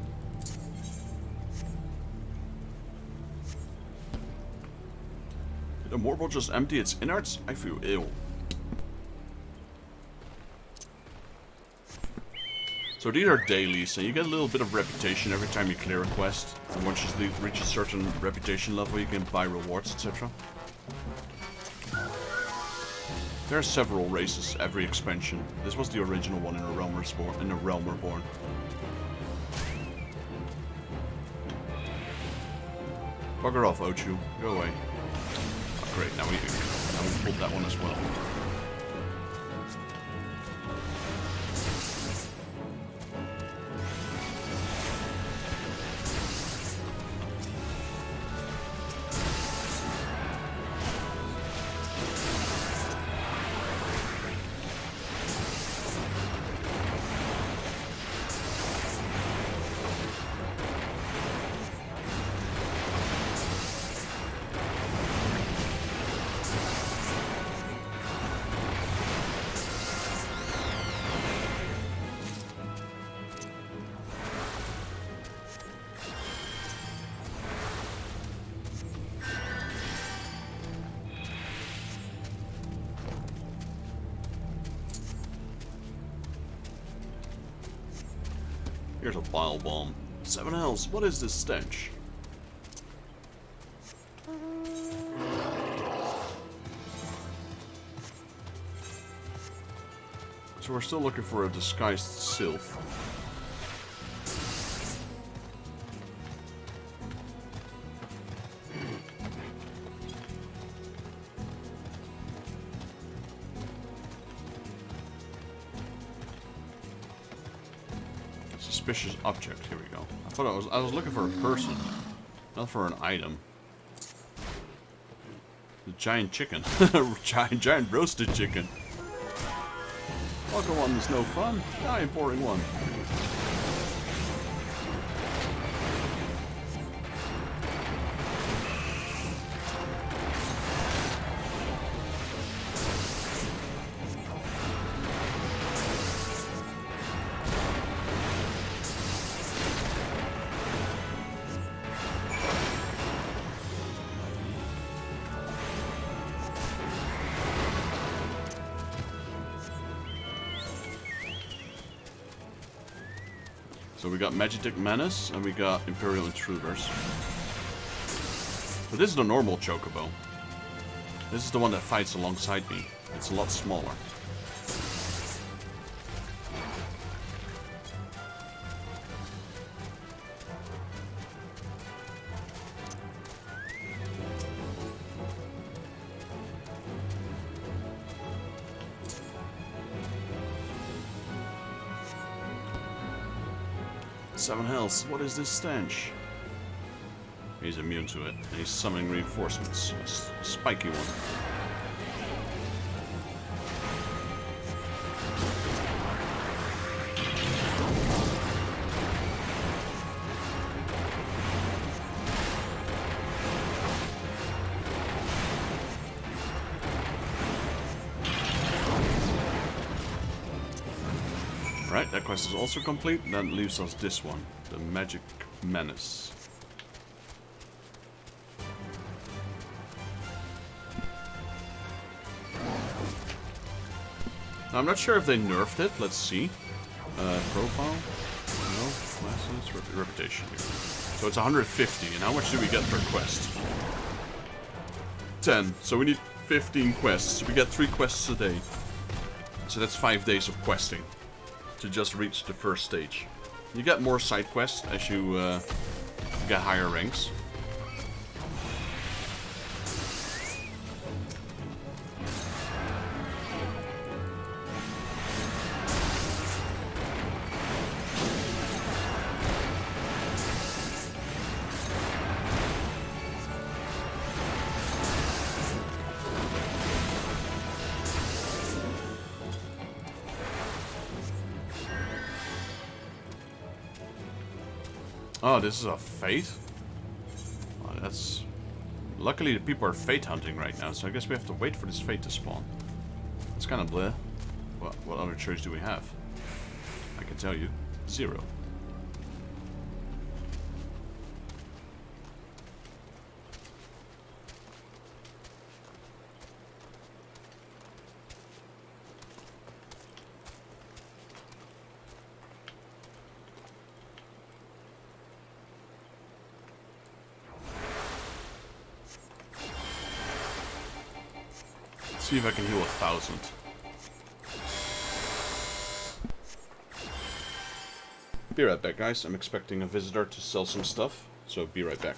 A: Did a Morbol just empty its innards? I feel ill. So these are dailies, and you get a little bit of reputation every time you clear a quest. And once you reach a certain reputation level, you can buy rewards, etc. There are several races every expansion. This was the original one in A Realm Reborn. Bugger off, Ochu. Go away. Oh, great, now we pulled that one as well. Here's a bile bomb. 7 hells, what is this stench? So we're still looking for a disguised sylph. Suspicious object. Here we go. I thought I was looking for a person, not for an item. The giant chicken, giant roasted chicken. Welcome one is no fun. I am pouring one. So we got Magitic Menace, and we got Imperial Intruders. But this is the normal Chocobo. This is the one that fights alongside me. It's a lot smaller. Seven hells, what is this stench? He's immune to it, and he's summoning reinforcements. A spiky one. Right, that quest is also complete. That leaves us this one, the Magic Menace. Now, I'm not sure if they nerfed it. Let's see. Profile? No. Classes? Reputation here. So it's 150. And how much do we get per quest? 10. So we need 15 quests. We get 3 quests a day. So that's 5 days of questing to just reach the first stage. You get more side quests as you get higher ranks. Oh, this is a fate? Oh, that's... Luckily the people are fate hunting right now, so I guess we have to wait for this fate to spawn. It's kind of bleh. What other choice do we have? I can tell you. 0. See if I can heal 1,000. Be right back, guys. I'm expecting a visitor to sell some stuff, so be right back.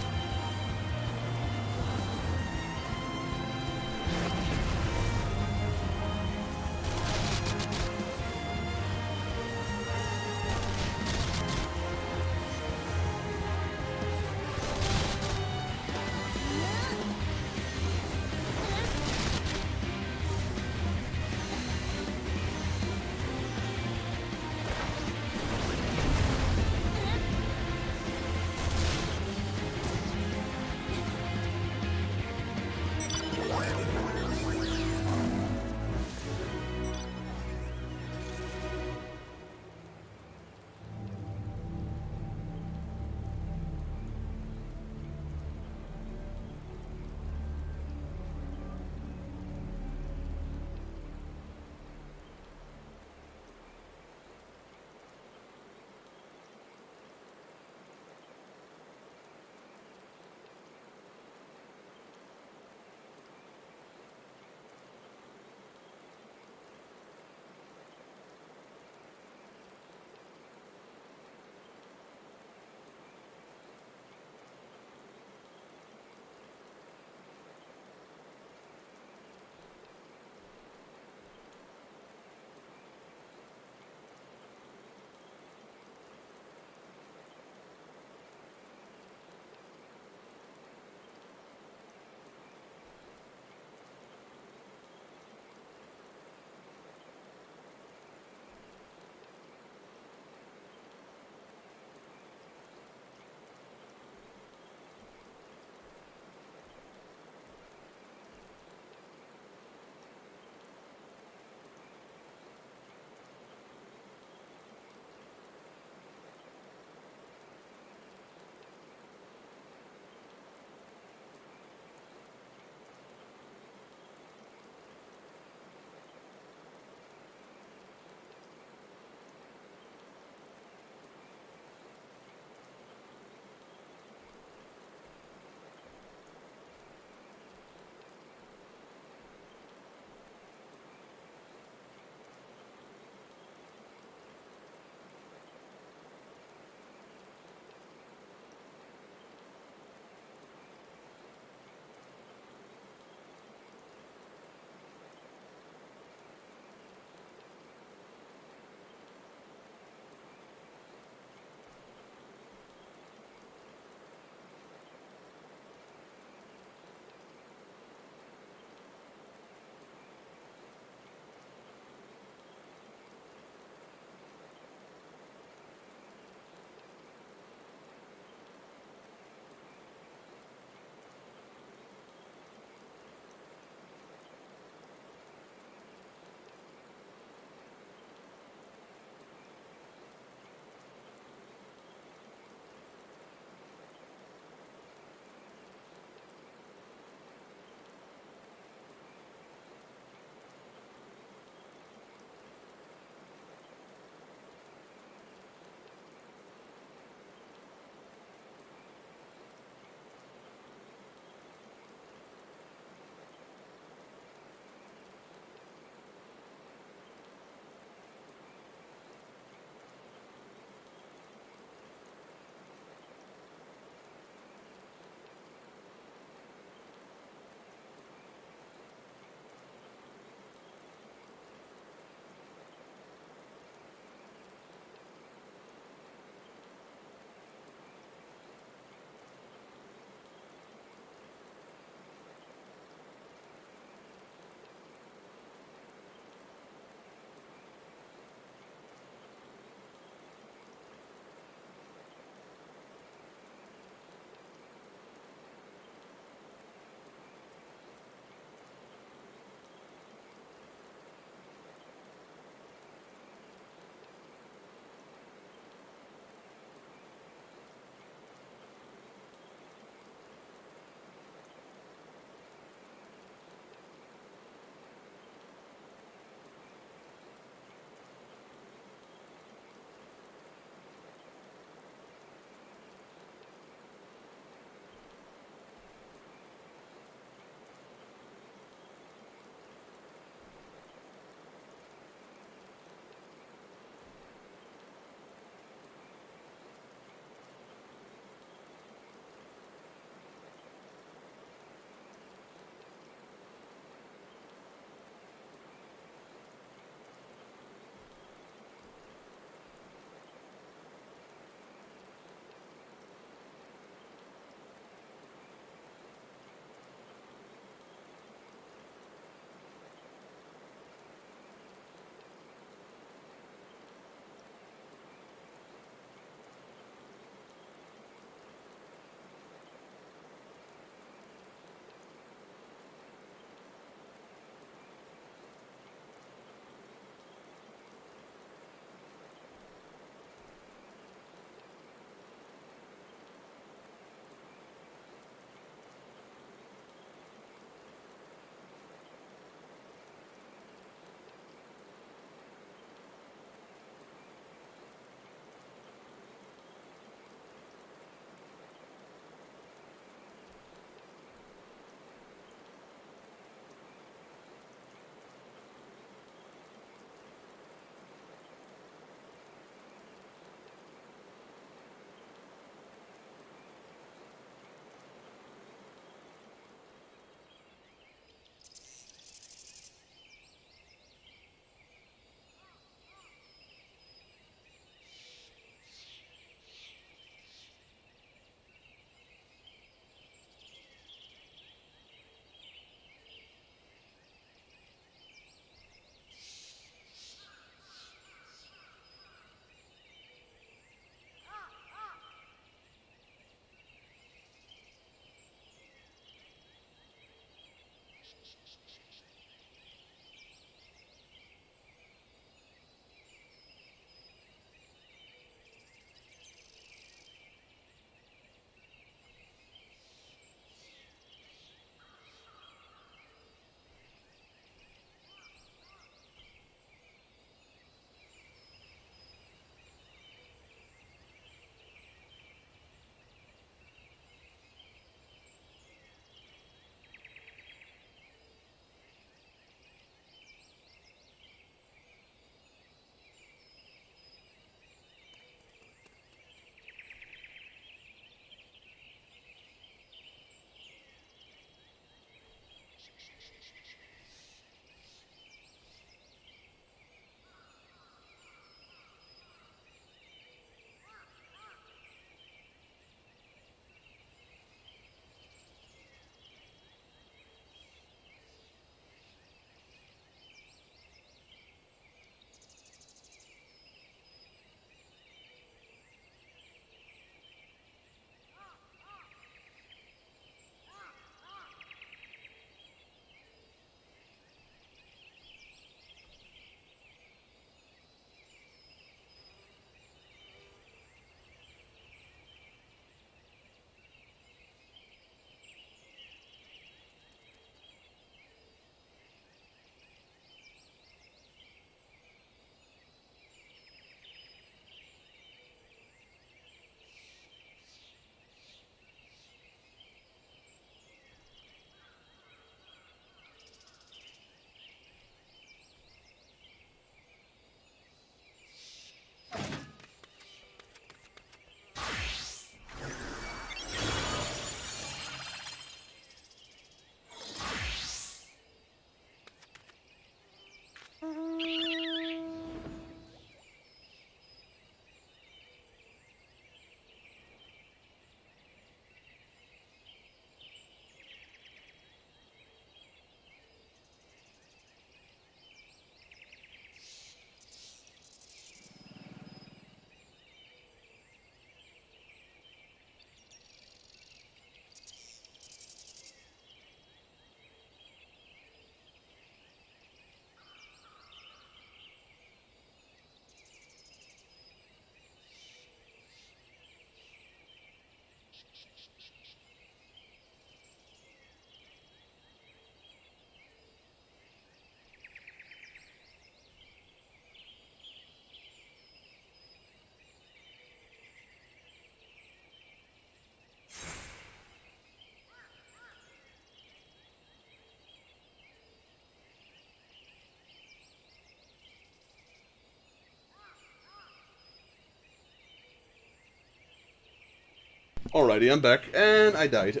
A: Alrighty, I'm back, and I died.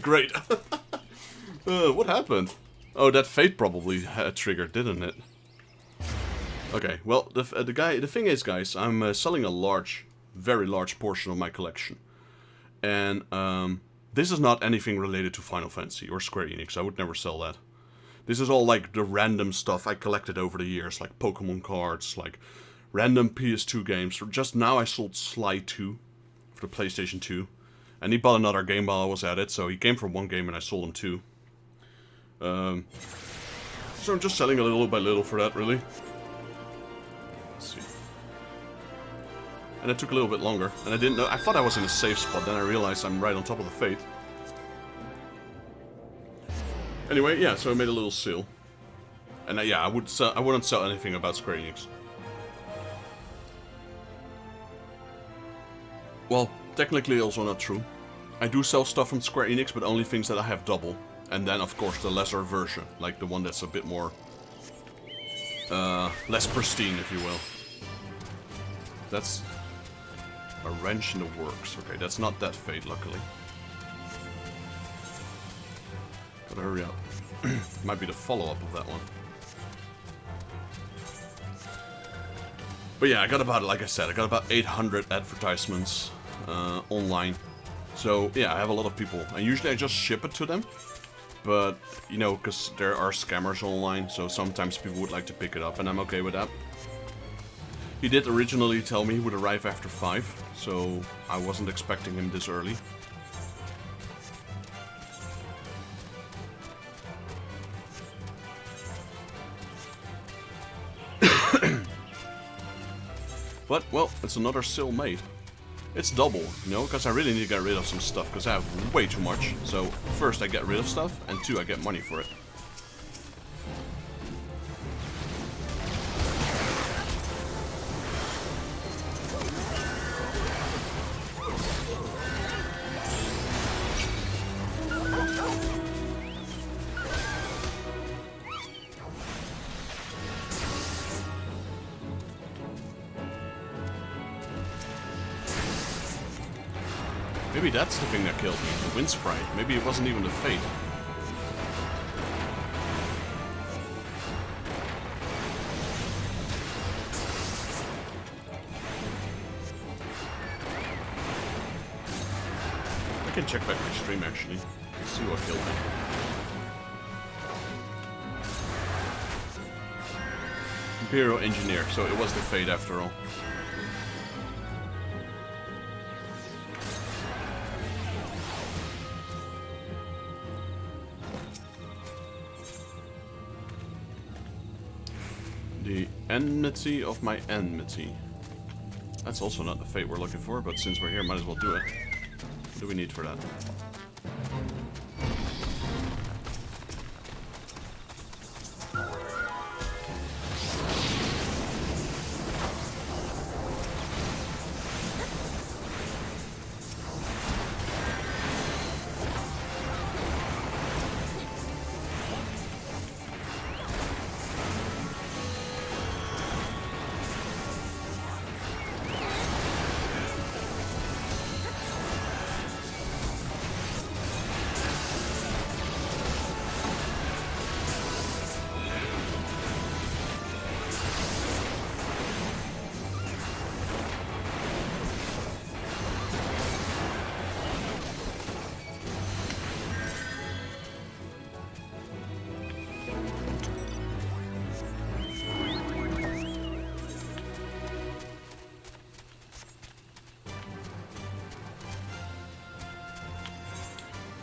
A: Great. What happened? Oh, that fate probably triggered, didn't it? Okay, well, the thing is, guys, I'm selling a very large portion of my collection. And, this is not anything related to Final Fantasy or Square Enix. I would never sell that. This is all, like, the random stuff I collected over the years, like Pokemon cards, like random PS2 games. Just now I sold Sly 2 for the PlayStation 2. And he bought another game while I was at it, so he came for one game and I sold him two. So I'm just selling a little by little for that, really. Let's see. And it took a little bit longer, and I didn't know. I thought I was in a safe spot, then I realized I'm right on top of the fate. Anyway, yeah, so I made a little sale. And yeah, I wouldn't sell anything about Square Enix. Well, technically also not true. I do sell stuff from Square Enix, but only things that I have double. And then, of course, the lesser version. Like the one that's a bit more... less pristine, if you will. That's... a wrench in the works. Okay, that's not that fate, luckily. Gotta hurry up. Might be the follow-up of that one. But yeah, I got about, like I said, I got about 800 advertisements online. So yeah, I have a lot of people. And usually I just ship it to them. But, you know, because there are scammers online, so sometimes people would like to pick it up, and I'm okay with that. He did originally tell me he would arrive after 5, so I wasn't expecting him this early. But, well, it's another sale made. It's double, you know, because I really need to get rid of some stuff, because I have way too much. So, first I get rid of stuff, and 2, I get money for it. Maybe that's the thing that killed me, the wind sprite. Maybe it wasn't even the fate. I can check back my stream actually. Let's see what killed me. Imperial Engineer, so it was the fate after all. The enmity of my enmity. That's also not the fate we're looking for, but since we're here, might as well do it. What do we need for that?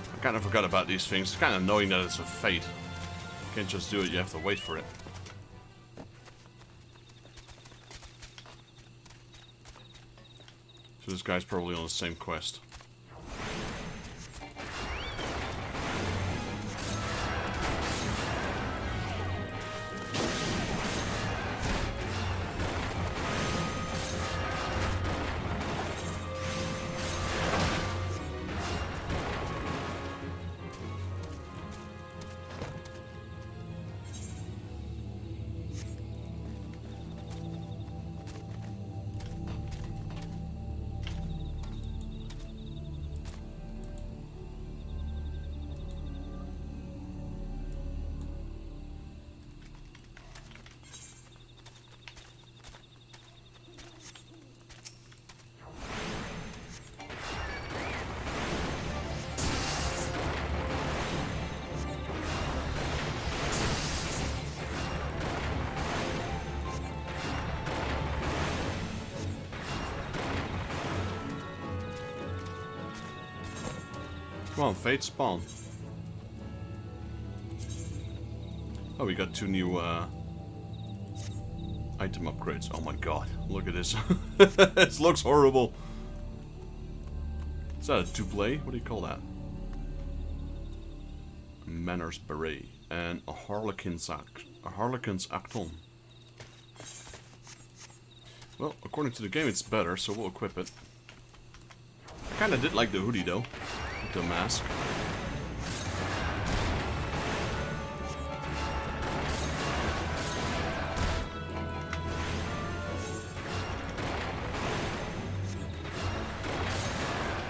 A: I kind of forgot about these things. It's kind of annoying that it's a fate. You can't just do it, you have to wait for it. So this guy's probably on the same quest. Come on, Fate, spawn. Oh, we got 2 new item upgrades. Oh my god, look at this. This looks horrible. Is that a double? What do you call that? A Manor's Beret. And a Harlequin's Acton. Well, according to the game it's better, so we'll equip it. I kinda did like the hoodie though. With the mask.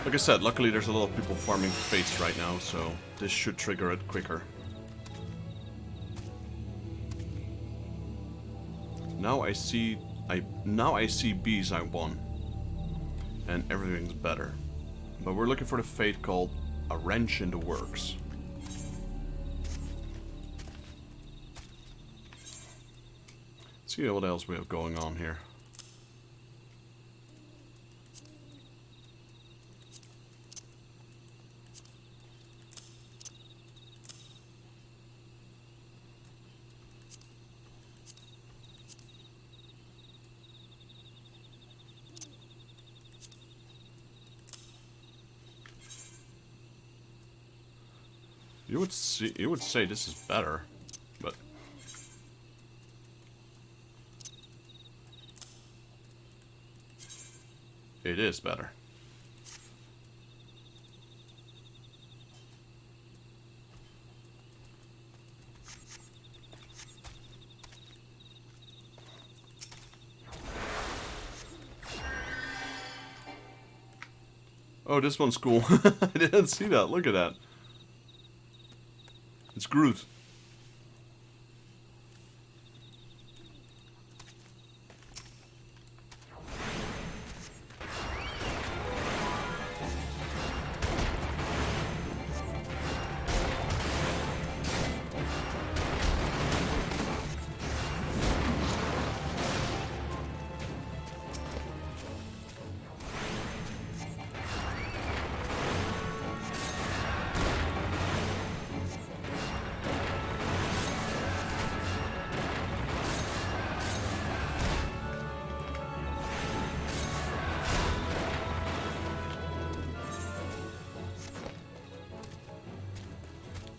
A: Like I said, luckily there's a lot of people farming fates right now, so this should trigger it quicker. Now I see bees I won. And everything's better. But we're looking for the fate called A Wrench in the Works. Let's see what else we have going on here. You would say this is better, but it is better. Oh, this one's cool. I didn't see that. Look at that. It's Groot.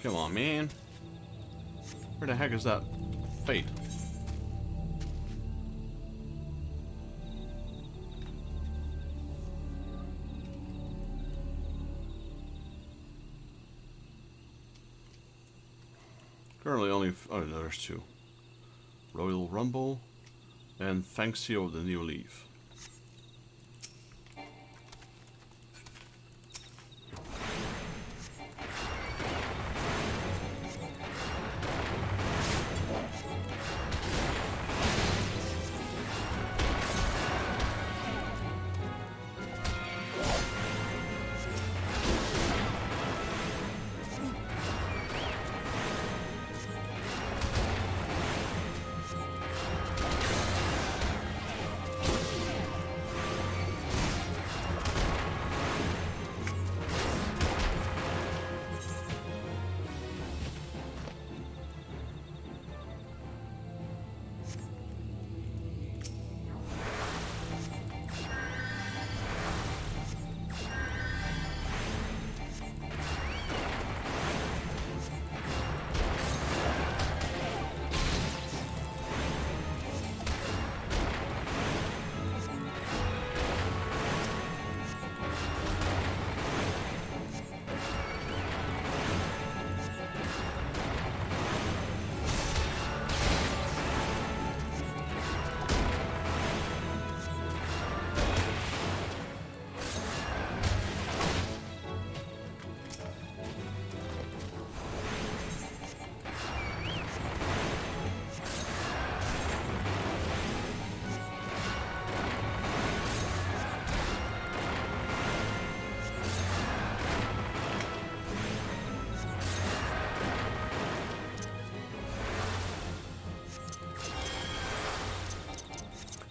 A: Come on, man. Where the heck is that fate? Currently only... oh, no, there's 2. Royal Rumble and Thanks You of the New Leaf.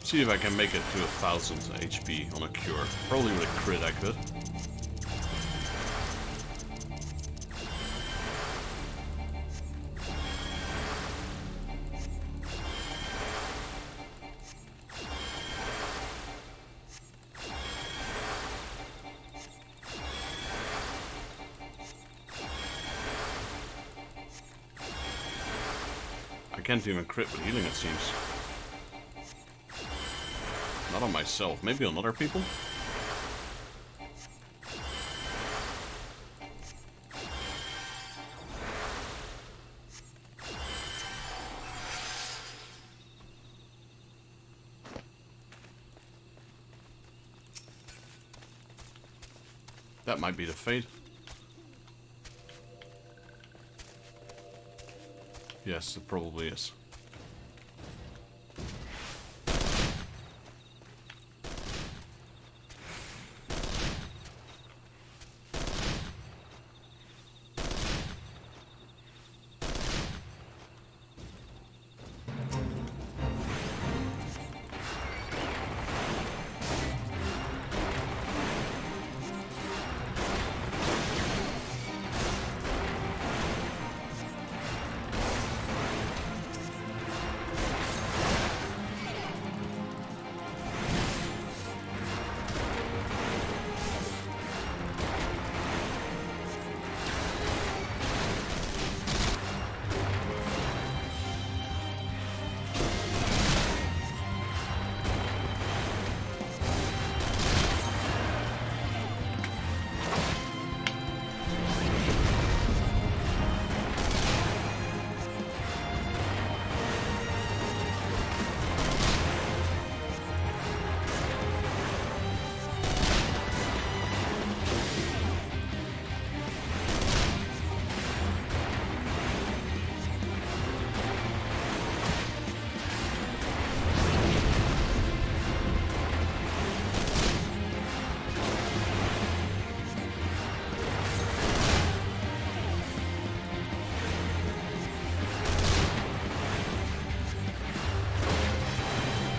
A: See if I can make it to 1000 HP on a cure. Probably with a crit I could. I can't even crit with healing, it seems. Not on myself, maybe on other people? That might be the fate. Yes, it probably is.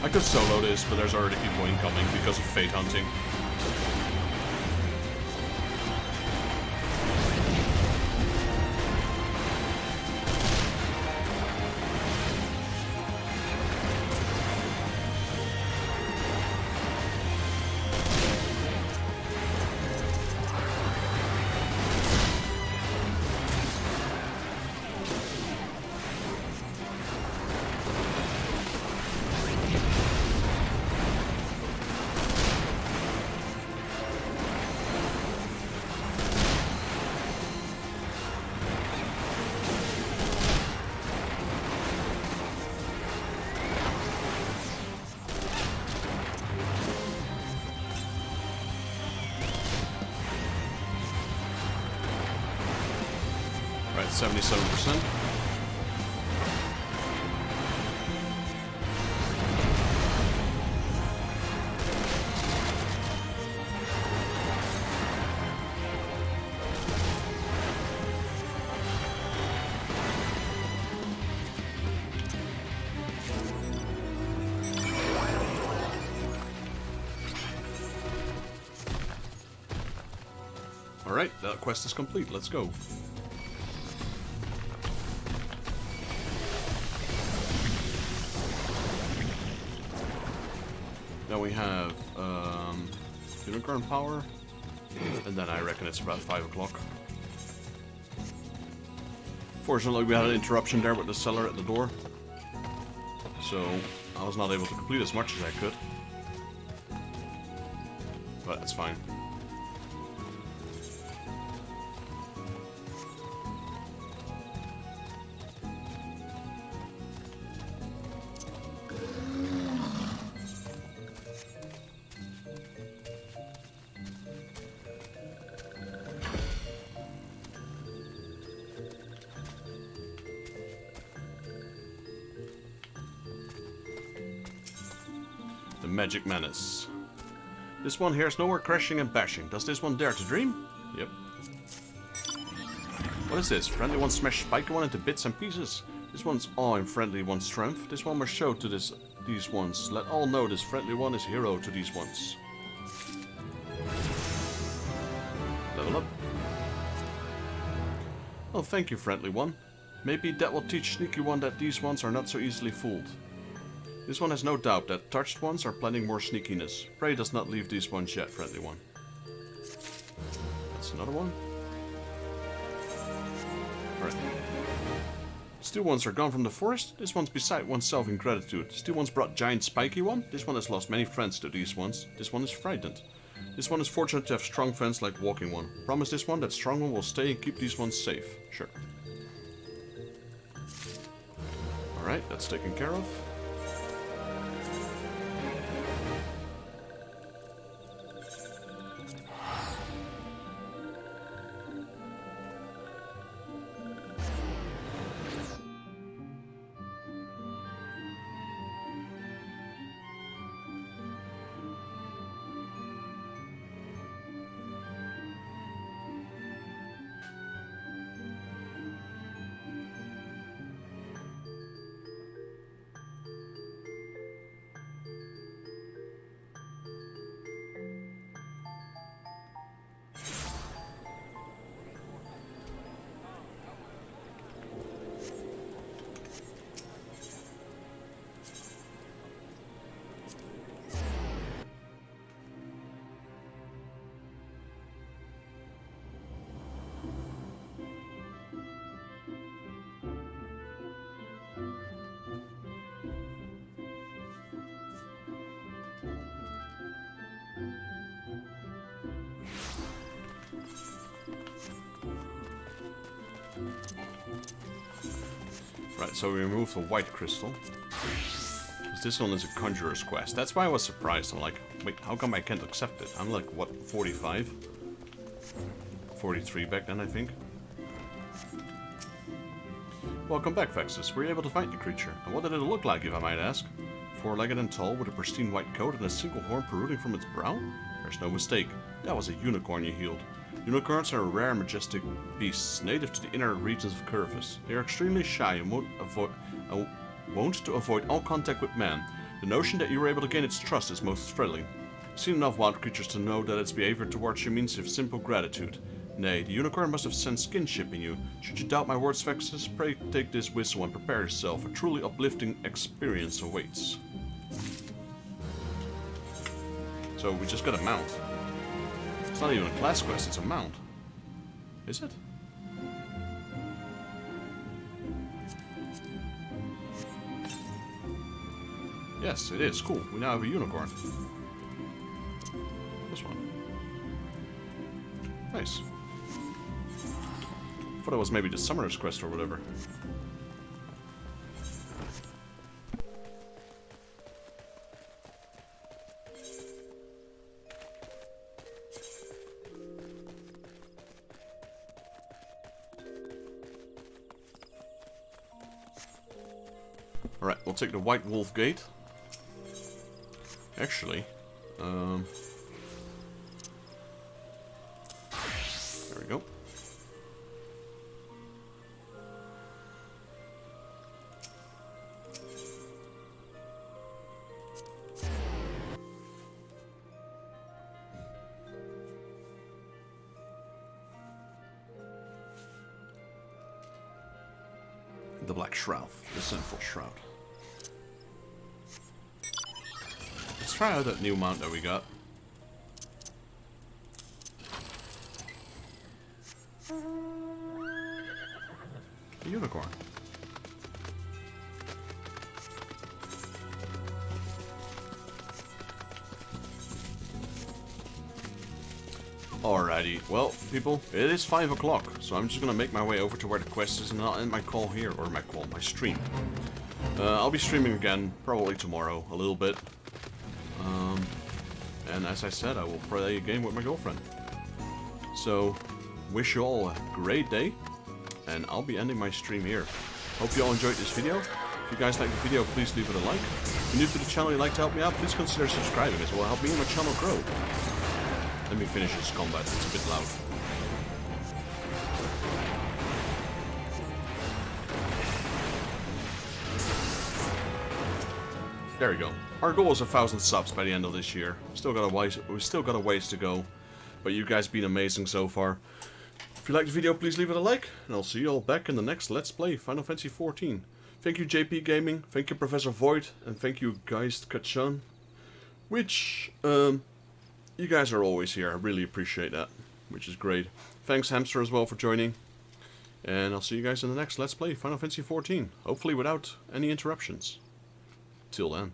A: I could solo this, but there's already people incoming because of fate hunting. Right, 77%. Alright, that quest is complete. Let's go. Now we have unicorn power, and then I reckon it's about 5 o'clock. Fortunately, we had an interruption there with the seller at the door, so I was not able to complete as much as I could, but that's fine. Magic Menace. This one hears nowhere crashing and bashing. Does this one dare to dream? Yep. What is this? Friendly one smash spiky one into bits and pieces. This one's awe in friendly one's strength. This one must show to these ones. Let all know this friendly one is hero to these ones. Level up. Oh, thank you, friendly one. Maybe that will teach sneaky one that these ones are not so easily fooled. This one has no doubt that touched ones are planning more sneakiness. Pray does not leave these ones yet, friendly one. That's another one. Alright. Steel ones are gone from the forest. This one's beside oneself in gratitude. Steel ones brought giant spiky one. This one has lost many friends to these ones. This one is frightened. This one is fortunate to have strong friends like walking one. Promise this one that strong one will stay and keep these ones safe. Sure. Alright, that's taken care of. Right, so we remove the white crystal. This one is a conjurer's quest. That's why I was surprised. I'm like, wait, how come I can't accept it? I'm like, what, 45? 43 back then, I think. Welcome back, Vexus. Were you able to find the creature? And what did it look like, if I might ask? Four-legged and tall, with a pristine white coat and a single horn protruding from its brow? There's no mistake. That was a unicorn you healed. Unicorns are rare, majestic beasts, native to the inner regions of Curvus. They are extremely shy and wont to avoid all contact with man. The notion that you were able to gain its trust is most thrilling. I've seen enough wild creatures to know that its behavior towards you means of simple gratitude. Nay, the unicorn must have sensed kinship in you. Should you doubt my words, Vexus, pray take this whistle and prepare yourself. A truly uplifting experience awaits. So we just got a mount. It's not even a class quest, it's a mount. Is it? Yes, it is. Cool. We now have a unicorn. This one. Nice. Thought it was maybe the summoner's quest or whatever. Alright, we'll take the White Wolf Gate. Actually, there we go. The Black Shroud, the Sinful Shroud. Let's try out that new mount that we got. A unicorn. Alrighty, well, people, it is 5 o'clock, so I'm just gonna make my way over to where the quest is and I'll end my call here, or my stream. I'll be streaming again, probably tomorrow, a little bit. And as I said, I will play a game with my girlfriend. So, wish you all a great day, and I'll be ending my stream here. Hope you all enjoyed this video. If you guys like the video, please leave it a like. If you're new to the channel and you'd like to help me out, please consider subscribing, as well help me and my channel grow. Let me finish this combat, it's a bit loud. There we go. Our goal is 1,000 subs by the end of this year. We still got a ways to go, but you guys been amazing so far. If you liked the video, please leave it a like, and I'll see you all back in the next Let's Play Final Fantasy XIV. Thank you JP Gaming, thank you Professor Void, and thank you Geist Kachan. Which, you guys are always here, I really appreciate that, which is great. Thanks Hamster as well for joining. And I'll see you guys in the next Let's Play Final Fantasy XIV. Hopefully without any interruptions. Till then.